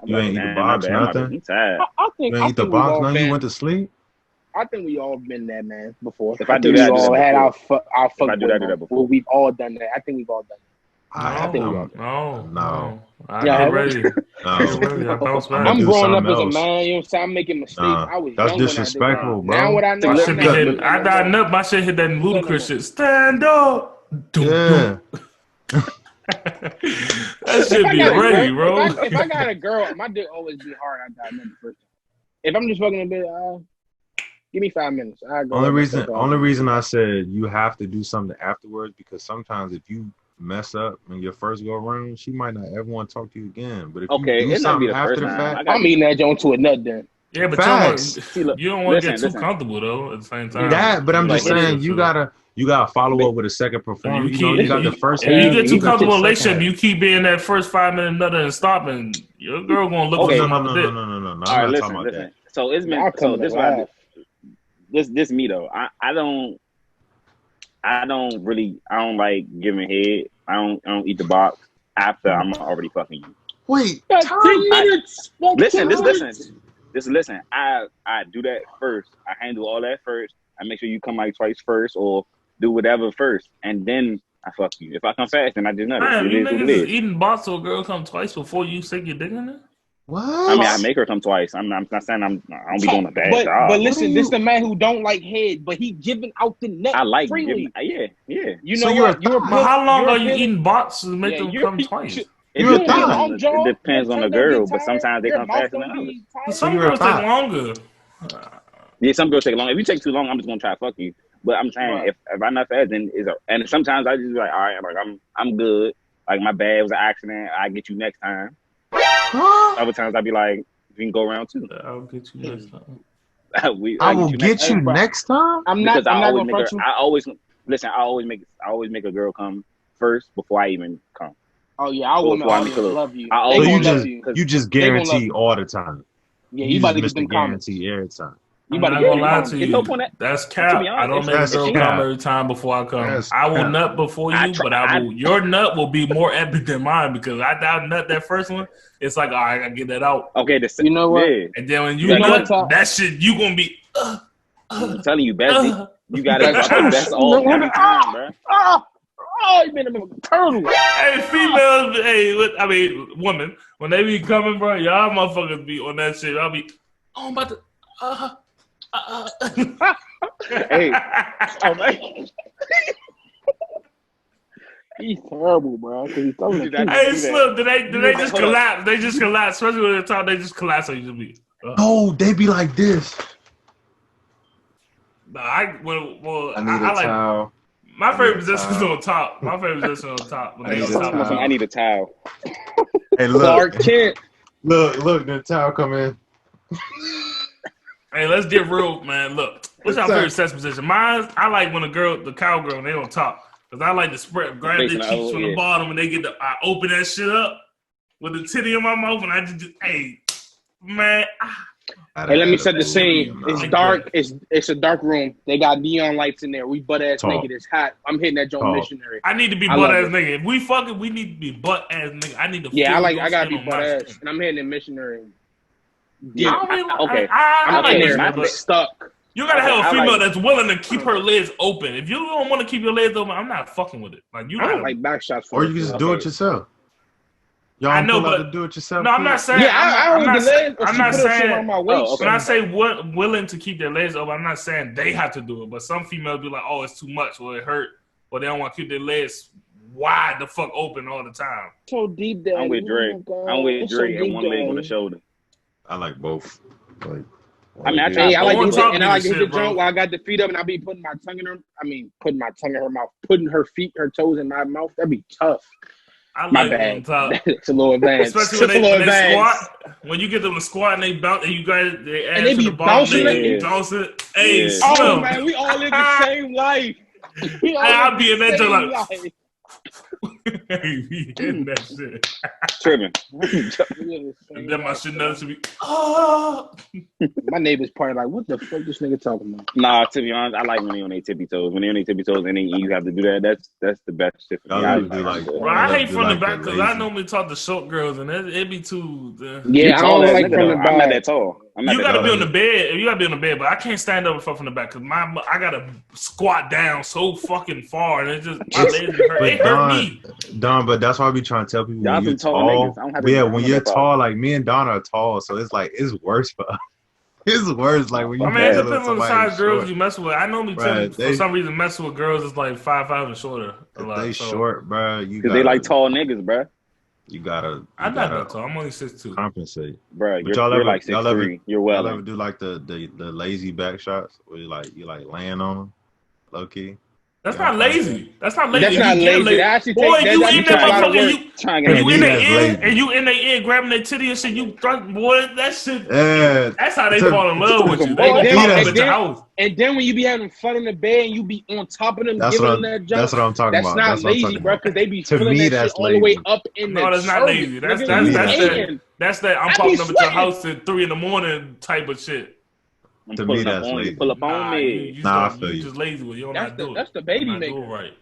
You ain't eat the box, nothing. I think you ain't eat the box, nothing. You went to sleep. I think we all been that, man, before. If I do that, we all had our fuck. I do that before. Well, we've all done that. I think we've all done that. No. I Yeah, get ready. I bounce back. I'm growing up as a man. You know what I'm saying? I'm making mistakes. I was that's young disrespectful, when I did that. bro. Now what I know, I got nut. My shit hit that ludicrous shit. Stand up. Yeah. That shit be ready, bro. If I got a girl, my dick always be hard. I got nothing first. If I'm just fucking a bit, give me 5 minutes. Only reason I said you have to do something afterwards, because sometimes if you mess up in your first go around, she might not ever want to talk to you again. But if you do something after the fact, I'm eating that joint to a nut then. Yeah, but you don't want to get too comfortable though. At the same time, but I'm just saying you gotta follow up with a second performance. You got the first. If you get too comfortable in a relationship, you keep being that first 5 minute nutter and stopping. Your girl gonna look for some other dick. No. All right, listen. So it's been this me though. I don't like giving head. I don't eat the box after I'm already fucking you. Wait, 10 minutes. Listen. I do that first. I handle all that first. I make sure you come like twice first, or do whatever first, and then I fuck you. If I come fast, then I just know it is what it is. Eating box so a girl come twice before you stick your dick in there. What? I mean, I make her come twice. I'm not saying I don't be doing a bad job. But listen, this the man who don't like head, but he giving out the neck I like freely. yeah. You So know you're what? You're But how long are you appealing- eating bots to make Yeah, them you're- come twice? It You're a depends thigh. on it depends on the girl, but sometimes they come faster than others. Some you're a girls take thought. longer. Yeah, some girls take long. If you take too long, I'm just gonna try to fuck you. But I'm saying Right. if I'm not fast, then and sometimes I just be like, all right, like I'm good. Like my bad was an accident. I get you next time. Huh? Other times I be like, we can go around too. I'll get you next time. I will get you Hey, next time. I'm not. Because I'm I not always gonna make her. front you. I always make a girl come first before I even come. Oh yeah, I want Before I to make a look. love you. I They So always gonna you love just you. you just They gonna love guarantee you. all the time. Yeah, you about to get just them Mr. comments. Guarantee every time. You I'm about to not get gonna them lie comments. to There's you. no point That's to cap. be I don't honest, make a that's girl cap. come every time before I come. That's I will cap. nut before I you, try- but your nut will be more epic than mine because I nut that first one. It's like, all right, I gotta get that out. Okay, You know what? Yeah, And then when you You know nut, what, that shit, you gonna be. I'm telling you, best. You gotta drop the best off every time, bro. Oh, you been a turtle. Hey, females, I mean, women, when they be coming, bro, y'all motherfuckers be on that shit. I'll be, I'm about to. Hey, oh man. He's terrible, bro. Because he's telling the You got- truth. Hey, Slim, did they just Hold up. collapse? They just collapse, especially when they're talking. They just collapse. So you just be. No, they be like this. Nah, I I like towel. my I favorite need a position is towel. on top. My favorite position on top. When I they need on a top. towel. I need a towel. Hey, look, Clark Kent. look, the towel come in. Hey, let's get real, man. Look, what's your favorite sex position? Mine, I like when the cowgirl, when they on top. Because I like to spread, grab their Facing the cheeks other from way, the bottom, and I open that shit up with the titty in my mouth, and I just hey, man. Hey, let me set the scene. It's dark. It's a dark room. They got neon lights in there. We butt ass Talk. naked. It's hot. I'm hitting that joint Talk. missionary. I need to be I butt love ass it. nigga. If we fucking, we need to be butt ass nigga. I need to. Yeah, feel I your gotta be skin on butt my ass, skin. and I'm hitting the missionary. I Yeah, don't mean, okay. I I'm like in this, there. man, I'm but stuck. you gotta Okay, have a I female like- that's willing to keep her legs open. If you don't want to keep your legs open, I'm not fucking with it. Like you I gotta. don't like back shots. Or you can just do it yourself. Y'all I know, pull out but the do it yourself. no, I'm not saying. Yeah, I I'm don't not get legs. I'm not saying. around my waist. Oh, okay. When I say willing to keep their legs open, I'm not saying they have to do it. But some females be like, "Oh, it's too much," or "It hurt," or they don't want to keep their legs wide the fuck open all the time. So deep down. I'm with Dre. I'm with Dre and one leg on the shoulder. I like both. Like, I mean, I try Hey, I like Don't to talk hit, and me I like to to hit the shit, bro. joint while I got the feet up, and I be putting my tongue in her. I mean, putting my tongue in her mouth, putting her feet, her toes in my mouth. That'd be tough. I My like bad. on top. It's a little advanced. Especially It's a little when they advanced. squat. When you get them to squat and they bounce, and you guys they add And they to be the bottom, bouncing they it? be bouncing. Hey, Yeah. Slim. Oh man, we all live the same life. We all I'll live be in the that same joint life. Hey, we hitting that shit. Tripping. We live the same And then my life, shit bro. does to be. Oh. My neighbor's probably like, "What the fuck this nigga talking about?" Nah, to be honest, I like when they on their tippy toes. When they on their tippy toes and then you have to do that, that's the best shit for me. Y'all I ever do like- good. Bro, I I'd hate do from the like back the because I lazy. normally talk to short girls and it be too. Yeah, I tall don't ass like nigga, from though. the I'm not back. that tall. I'm not You that gotta tall. be on the bed. You gotta be on the bed, but I can't stand up and fuck from the back because I gotta squat down so fucking far and it just my legs hurt. But It hurt me. Don, but that's why I be trying to tell people Y'all when you're some tall tall. niggas. I don't have to- Yeah, I when don't you're have that tall, like me and Don are tall, so it's like it's worse for us. It's worse. Like when you I mean, it deal depends with on the somebody size girls short. you mess with. I normally Right, for some reason mess with girls that's like 5'5" and shorter. A If lot, they so. short, bro, you Because gotta, they like tall niggas, bro. You gotta I'm not that tall. I'm only 6'2". compensate. Bro, But you're like 6'3". You're well. Y'all ever do like the lazy back shots where you like laying on them, low key? That's Yeah, not lazy. That's not lazy. That's If not you get lazy. That actually boy, takes- you that in actually that takes a lot of motherfucker, work. Trying you to in me, the that's end, lazy. and you in the end grabbing their titty and shit. You boy, that shit. Yeah, That's how they To- fall in love with you. They And gonna then- pop up and at your then- house. And then when you be having fun in the bed and you be on top of them, That's giving what them I'm. that jump. That's what I'm talking That's about. not That's what I'm lazy, talking bro, about. because they be To feeling me, that that's shit all the way lazy. up in No, the that's not cervix, lazy. That's nigga. that's You that's hating. that. That's that. I'm I be popping up at your sweating. house at 3 a.m. type of shit. I'm To pulling me, up that's on lazy. you. Pull up Nah, on you me. just Nah, I don't, feel you you. just lazy with. You don't That's not the do it. that's the baby You not maker. do it right.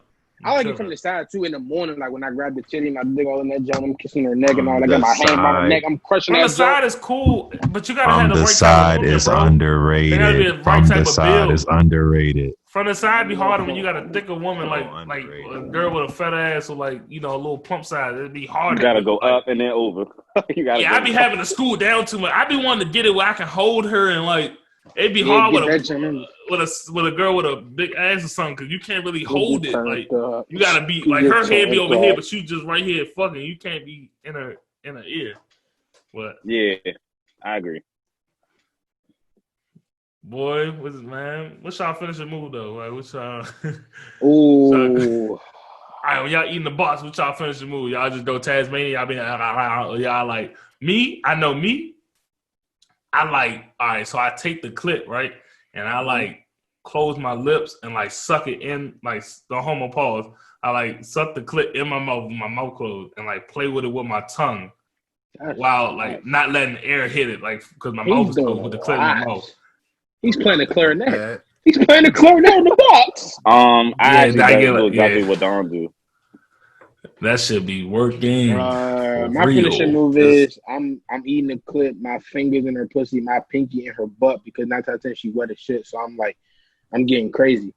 I like it from the side too in the morning, like when I grab the titty and I dig all in that joint, I'm kissing her neck and all. I got my hand by her neck, I'm crushing from that the side joint. is cool, but you gotta have From the the right side type of woman, is bro. underrated. They gotta be the right From type the of side build. is underrated. From the side be harder when you got a thicker woman, like a girl with a fat ass or like a little plump side. It'd be harder. You gotta go up and then over. I be having to scoot down too much. I be wanting to get it where I can hold her and like it'd be hard with a girl with a big ass or something because you can't really hold it. Like you gotta be like her head be over here, but you just right here fucking. You can't be in her ear. What? Yeah, I agree. Boy, what's y'all finishing move though? Like, what's y'all? Ooh. All right, when y'all eating the box, what y'all finishing move? Y'all just go Tasmania. Y'all be y'all like me. I know me. I like all right. So I take the clip right, and I like close my lips and like suck it in like the homo pause. I like suck the clip in my mouth with my mouth closed and like play with it with my tongue while like not letting the air hit it like because my mouth is closed with the clip in my mouth. He's playing the clarinet. He's playing the clarinet in the box. I actually know exactly what Don do. That should be working. My finishing move is I'm eating the clip, my fingers in her pussy, my pinky in her butt because 9 times out of 10 she wet as shit. So I'm like, I'm getting crazy.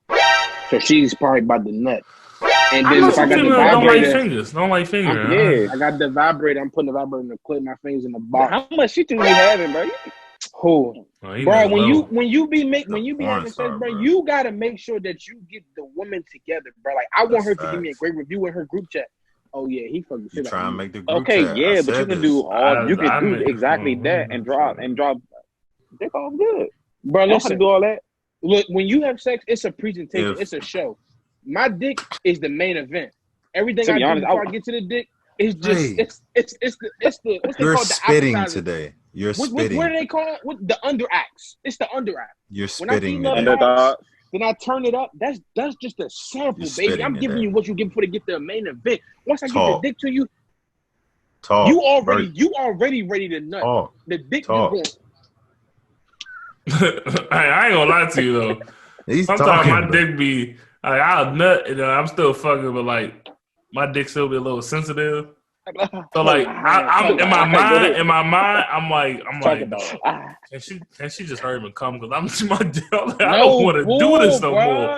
So she's probably about the nut. And then if I got the vibrator, don't like fingers. I got the vibrator. I'm putting the vibrator in the clip, my fingers in the box. How much shit you having, bro? Who? Bro, when you be having sex, bro, you gotta make sure that you get the woman together, bro. Like I want her to give me a great review in her group chat. Oh yeah, he fucking shit. Try and make the group okay, chat. Yeah, but you can do all. You can do exactly that and drop. Dick off good, bro. Listen, do all that. Look, when you have sex, it's a presentation. It's a show. My dick is the main event. Everything I do before I get to the dick is just it's the what's You're called the spitting appetizer. today. You're spitting. What do they call it? What the underacts? It's the underact. You're spitting. Then I turn it up. That's just a sample, baby. I'm giving you what you give before to get the main event. Once I get the dick to you, you already ready to nut. The dick is going. I ain't gonna lie to you though. Sometimes my dick be like I'll nut and I'm still fucking, but like my dick still be a little sensitive. So like I'm in my mind, I'm like, can she just hurry up and come? Because I'm my dick. Like, I don't want to do this no more.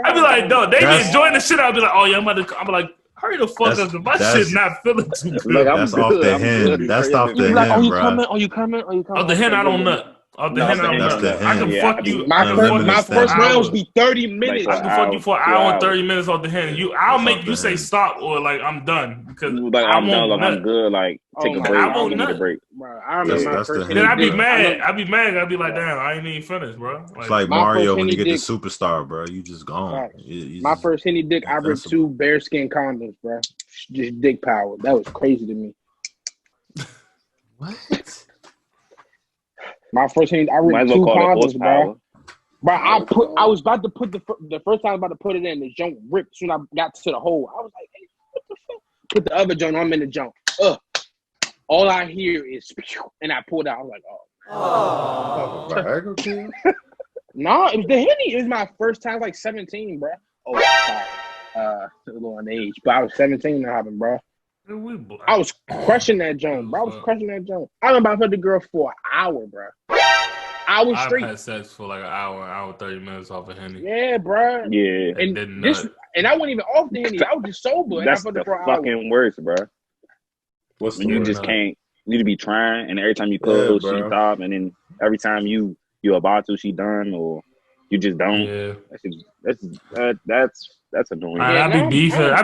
I be like, no, they be enjoying the shit. I'll be like, oh yeah, I'm like, hurry the fuck up, because my shit not feeling too good. That's off the hen. That's off the hen, bro. Are you coming? Off the hen, I don't nut. I can fuck you. My first rounds be 30 minutes. I can fuck you for an hour and 30 minutes off the hand. I'll make you say stop or like I'm done because like I'm done. Like I'm good. Like take a break. I won't nut. Break. Bro, I remember my first. Then I'd be mad. I'd be like, damn, I ain't even finished, bro. It's like Mario when you get the superstar, bro. You just gone. My first Henny dick, I ripped 2 bearskin condoms, bro. Just dick power. That was crazy to me. What? My first Henny, I ripped 2 condoms, bro. Bro, I was about to put the first time I was about to put it in, the junk ripped as soon as I got to the hole. I was like, hey, what the fuck? Put the other junk, I'm in the junk. All I hear is, and I pulled out. I was like, oh. No, it was the Henny. It was my first time, like 17, bro. Oh, sorry. A little on age, but I was 17 when it happened, bro. I was crushing that junk, bro. I remember I put the girl for an hour, bro. I was straight. I've had sex for like an hour 30 minutes off of Henny. Yeah, bro. Yeah. And I wasn't even off the Henny. I was just sober. That's the fucking worst, bro. What's when you just can't. You need to be trying, and every time you close, she stop, and then every time you're about to, she done, or you just don't. Yeah. That's annoying. I be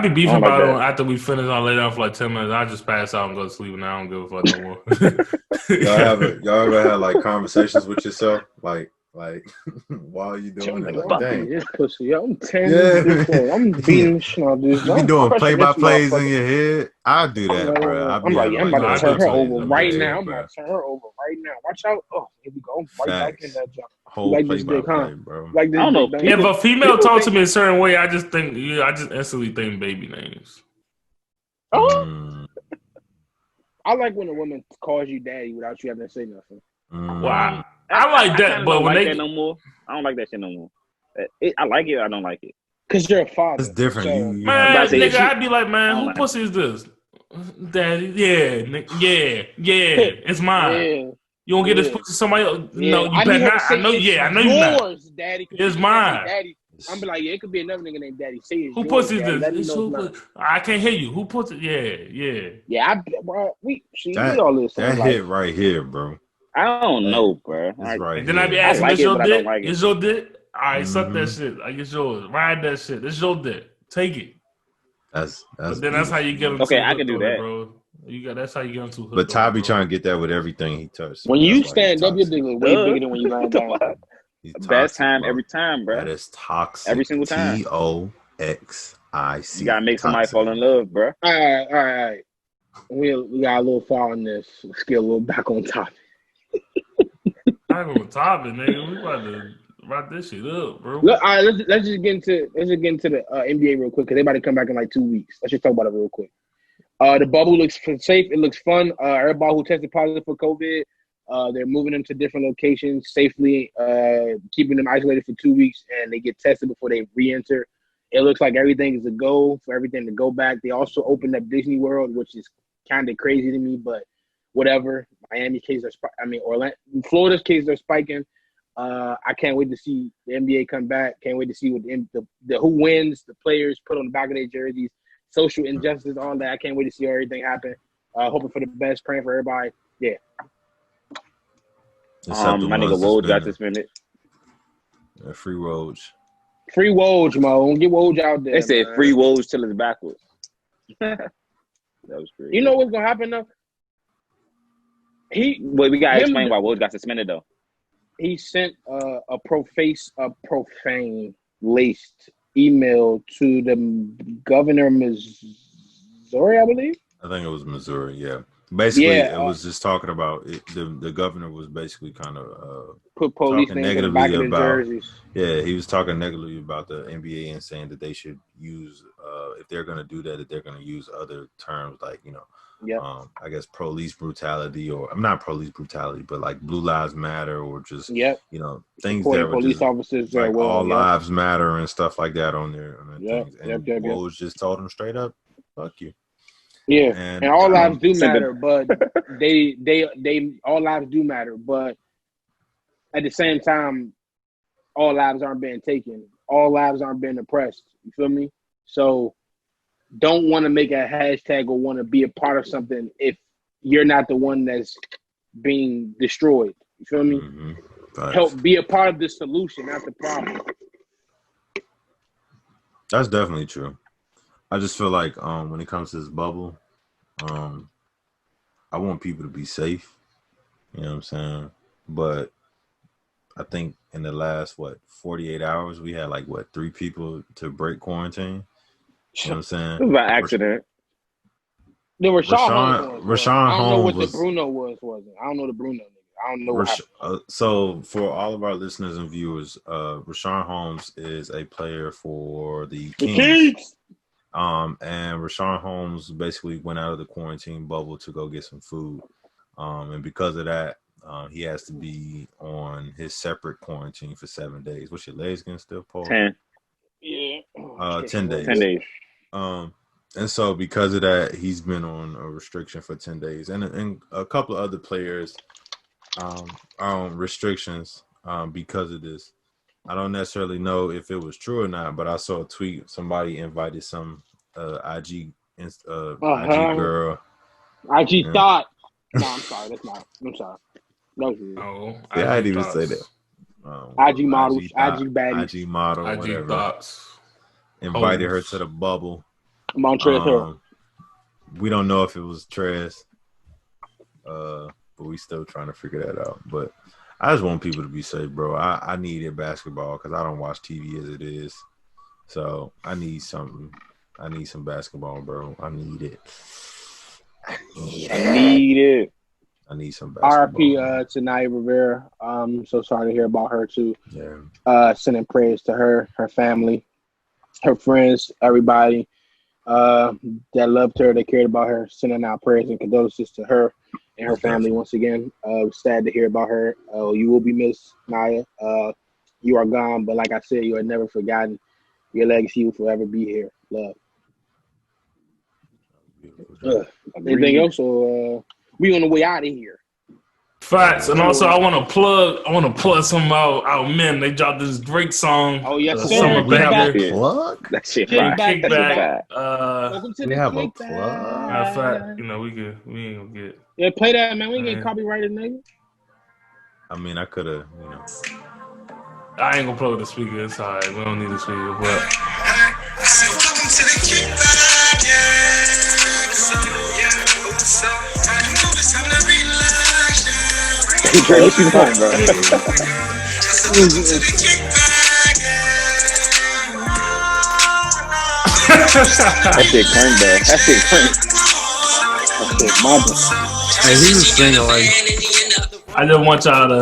beefing about it after we finish on later on for like 10 minutes. I just pass out and go to sleep, and I don't give a fuck no more. y'all ever had like conversations with yourself, like while you doing it? Like, dang, this pussy, I'm 10. I'm beating the shit out of this. You be doing play-by-plays in your head. I do that, bro. I'm about to turn her over right now. Watch out! Oh, here we go. Right back in that jump. Whole like this dick, huh? Bro. Like this. I don't know. If a female talks to me a certain way, I just instantly think baby names. Oh. I like when a woman calls you daddy without you having to say nothing. Wow. I like that, but when they that no more, I don't like that shit no more. I like it. I don't like it. Because you're a father. It's different. So, You Man, have to nigga, she- I'd be like, man, Oh, who man. pussy is this? Daddy, yeah, it's mine. yeah. You don't get this Yeah. pussy to somebody else? Yeah. No, you I better need her not. to say I know, it's I know you're not. yours, Daddy. It's Say mine. Daddy. I'm be like, yeah, it could be another nigga named Daddy. Say it's Who yours, pussy is Daddy. this? Let me It's know who it's mine. I can't hear you. Who pussy? Yeah. Yeah, bro, we that, all live that something hit like. right here, bro. I don't Hey, know, bro. It's I right And then I be here. asking, like "It's it, your but I dick? don't like it. It's your dick? All right, suck that Mhm. shit. Like it's yours. Ride that shit. It's your dick. Take it." That's But then that's how you get beautiful, into Okay, I hood can do on it, that. bro. That's how you get into hood. But Ty on be it, bro. trying to get that with everything he touched. So When you that's why he's stand up, your toxic. dick is way bigger than when you lying What the down. fuck? He's Best toxic, time bro. every time, bro. That is toxic. Every single time. TOXIC. You gotta make somebody Toxic. fall in love, bro. All right. We got a little far on this. Let's get a little back on topic. I'm on top of it, nigga. We about to wrap this shit up, bro. Look, all right, let's just get into the NBA real quick because they about to come back in like 2 weeks. Let's just talk about it real quick. The bubble looks safe. It looks fun. Everybody who tested positive for COVID, they're moving them to different locations safely, keeping them isolated for 2 weeks, and they get tested before they re-enter. It looks like everything is a go for everything to go back. They also opened up Disney World, which is kind of crazy to me, but whatever. Miami cases are Florida's cases are spiking. I can't wait to see the NBA come back. Can't wait to see what the who wins, the players put on the back of their jerseys, social injustice, all that. I can't wait to see everything happen. Hoping for the best, praying for everybody. Yeah. Except the My nigga ones Woj got suspended. suspended. Free Woj. Free Woj, Mo. Don't get Woj out there. They said man. free Woj till it's backwards. That was crazy. You know what's gonna happen though? But we gotta explain why Woj got suspended though. He sent a profane laced email to the governor of Missouri, I believe. I think it was Missouri, yeah. Basically, Yeah, it was just talking about it. The governor was basically kind of put police talking names on the back of negatively the about. jerseys. Yeah, he was talking negatively about the NBA and saying that they should use, if they're going to do that they're going to use other terms like, I guess police brutality, or not police brutality, but like Blue Lives Matter, or just, things Supporting that were police just officers like well, all lives matter and stuff like that on their things. And Woj just told them straight up, "Fuck you." Yeah, and all lives do matter, but they all lives do matter, but at the same time, all lives aren't being taken. All lives aren't being oppressed. You feel me? So don't want to make a hashtag or want to be a part of something if you're not the one that's being destroyed. You feel me? Mm-hmm. Help be a part of the solution, not the problem. That's definitely true. I just feel like when it comes to this bubble, I want people to be safe. You know what I'm saying? But I think in the last 48 hours we had 3 people to break quarantine. You know what I'm saying? It was by accident. The Rashawn Holmes I don't know what was, the Bruno was. I don't know the Bruno nigga. I don't know what happened. So for all of our listeners and viewers, Rashawn Holmes is a player for the Kings. And Rashawn Holmes basically went out of the quarantine bubble to go get some food. And because of that, he has to be on his separate quarantine for 7 days. What's your legs getting still, Paul? 10. Yeah. 10 days. 10 days. And so because of that, he's been on a restriction for 10 days. And a couple of other players are on restrictions because of this. I don't necessarily know if it was true or not, but I saw a tweet. Somebody invited some IG girl. IG thought. No, I'm sorry. That's not. I'm sorry. No, I didn't even say that. IG models, IG baddies. IG model, IG whatever. thoughts. Invited her to the bubble. We don't know if it was Trez, but we still trying to figure that out. But I just want people to be safe, bro. I needed basketball because I don't watch TV as it is. So I need something. I need some basketball, bro. I need it. I need some basketball. RP to Naya Rivera. I'm so sorry to hear about her too. Yeah. Sending prayers to her family, her friends, everybody that loved her, that cared about her. Sending out prayers and condolences to her and her family once again. Sad to hear about her. You will be missed, Naya. You are gone, but like I said, you are never forgotten. Your legacy will forever be here. Love. Anything else, or we on the way out of here? Facts, and also I want to plug some of our men. They dropped this Drake song. Oh yes, sir. Summer We have banger. a plug. That shit Kickback. fire. Kickback. Welcome to We the have a Kickback. plug. Matter of fact, you know we ain't gonna get. Yeah, play that, man. We ain't getting Man. copyrighted, nigga. I mean, I could have, I ain't gonna plug the speaker. It's alright. We don't need a speaker, but. Welcome to the Kickback, yeah. What's up? It's time to relax, yeah. Dre, what you doing, bro? Welcome to the Kickback, yeah. That shit crank, though. That shit crank. That shit mother. Hey, he was singing like, I just want y'all to,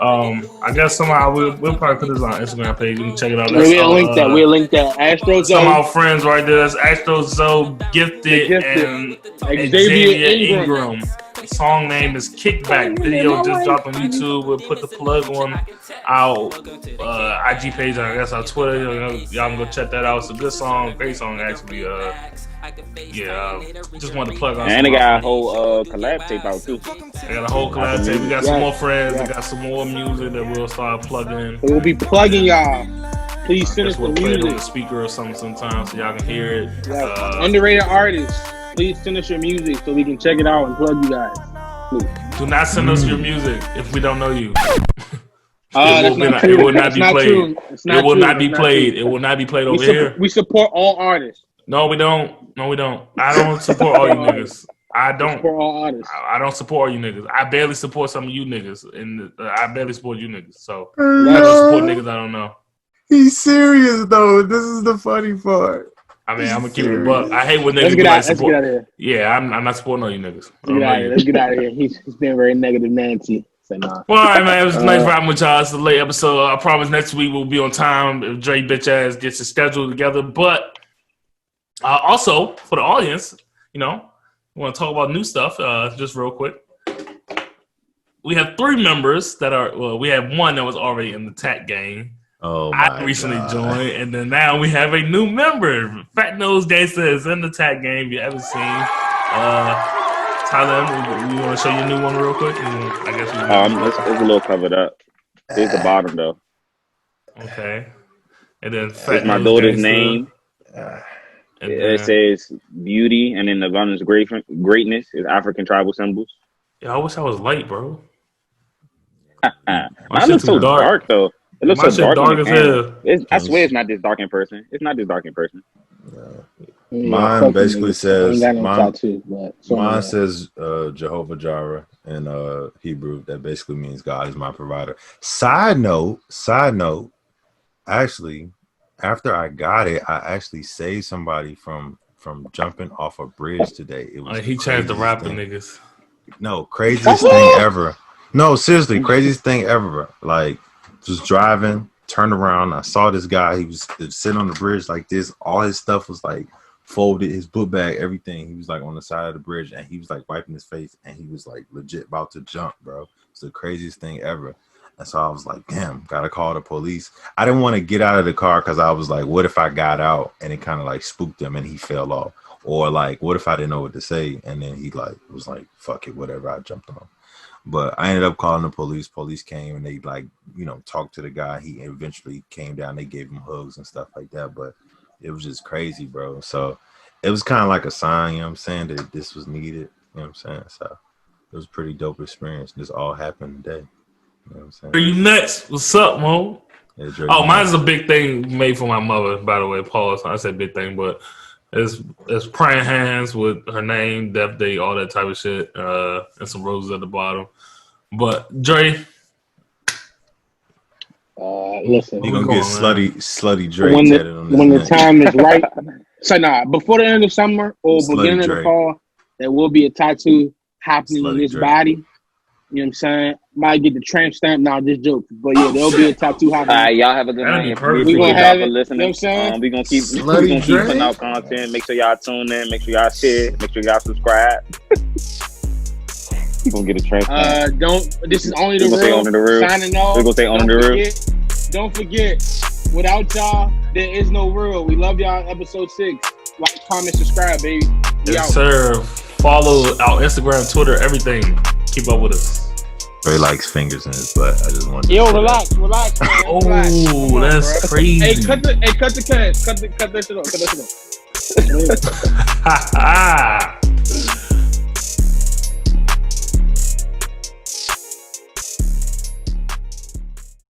I guess somehow we'll probably put this on our Instagram page. You can check it out. We'll link that. We'll link that. Astro Some of Zone. our friends right there. That's Astro Zoe, Gifted, and Xavier Ingram. The song name is Kickback. Video just dropped on YouTube. We'll put the plug on our IG page and I guess our Twitter. Y'all can go check that out. It's a good song, great song actually. Just wanted to plug on. And they got a whole collab tape out too. They got a whole collab tape. We got some more friends. We got some more music that we'll start plugging in. We'll be plugging y'all. Please send us the We'll play it on the music. speaker or something sometimes so y'all can hear it. Underrated artists. Please send us your music so we can check it out and plug you guys. Please. Do not send us your music if we don't know you. It will not be played. It will not be played. It will not be played over here. We support all artists. No, we don't. I don't support all you niggas. I don't. Support all artists. I don't support all you niggas. I barely support some of you niggas, and I barely support you niggas. So I just support niggas I don't know. he's serious though. This is the funny part. I mean, I'm gonna keep it a buck. I hate when niggas Let's be get like out. Let's support. get out of here. Yeah, I'm not supporting all you niggas. Let's get out of here. He's been very negative, Nancy. So nah. Well, all right, man. It was nice riding with y'all. It's a late episode. I promise next week we'll be on time if Dre bitch ass gets his schedule together. But also for the audience, we want to talk about new stuff. Just real quick, we have 3 members that are. Well, we have one that was already in the TAC gang. oh, I recently joined, and then now we have a new member. Fat Nose Gangsta is in the TAC gang. If you ever seen, Tyler, you want to show your new one real quick? I guess It's a little covered up. It's the bottom though. Okay. And then It's my daughter's name. It says beauty, and then the abundance greatness is African tribal symbols. Yeah, I wish I was light, bro. Mine looks so dark though. It looks My so shit dark as hell. I swear it's not this dark in person. It's not this dark in person. Mine basically says mine mine says Jehovah Jireh in Hebrew. That basically means God is my provider. Side note. Actually, after I got it, I actually saved somebody from jumping off a bridge today. It was He changed the rapping niggas. No, craziest thing ever. No, seriously, craziest thing ever. Like, just driving, turned around. I saw this guy. He was sitting on the bridge like this. All his stuff was like folded, his book bag, everything. He was like on the side of the bridge, and he was like wiping his face, and he was like legit about to jump, bro. It's the craziest thing ever. And so I was like, damn, gotta call the police. I didn't want to get out of the car because I was like, what if I got out and it kind of like spooked him and he fell off? Or like, what if I didn't know what to say? And then he like was like, fuck it, whatever. I jumped on. But I ended up calling the police. Police came and they like, talked to the guy. He eventually came down. They gave him hugs and stuff like that. But it was just crazy, bro. So it was kind of like a sign, you know what I'm saying, that this was needed. You know what I'm saying? So it was a pretty dope experience. This all happened today. You know what I'm saying? Are you nuts? What's up, Mo? Yeah, mine's a big thing made for my mother, by the way. Pause. I said big thing, but it's praying hands with her name, death date, all that type of shit, and some roses at the bottom. But Dre, listen, you're gonna get slutty Dre when tatted on when the neck. time is right. So before the end of summer or Slutty beginning Dre. of the fall, there will be a tattoo happening on Slutty this Dre. body. You know what I'm saying? Might get the tramp stamp. Nah, just joke. But yeah, there'll be a tattoo happening. All right, y'all have a good That'd be night. perfect. We gonna have it. Listening. You know what I'm saying? We gonna keep Slutty Dre. putting out content. Make sure y'all tune in. Make sure y'all share. Make sure y'all subscribe. We gonna get a transfer. This is only the We gonna say real. Only the Real. Signing off. We gonna say Only the Real. Don't forget. Without y'all, there is no world. We love y'all. Episode 6. Like, comment, subscribe, baby. We Yes, out. sir. Follow our Instagram, Twitter, everything. Keep up with us. Ray likes fingers in his butt. I just wanted to Yo, say relax, man. Relax. Oh, that's bro. crazy. Hey, cut the cash. Cut that shit off. Cut that shit off. Ha ha.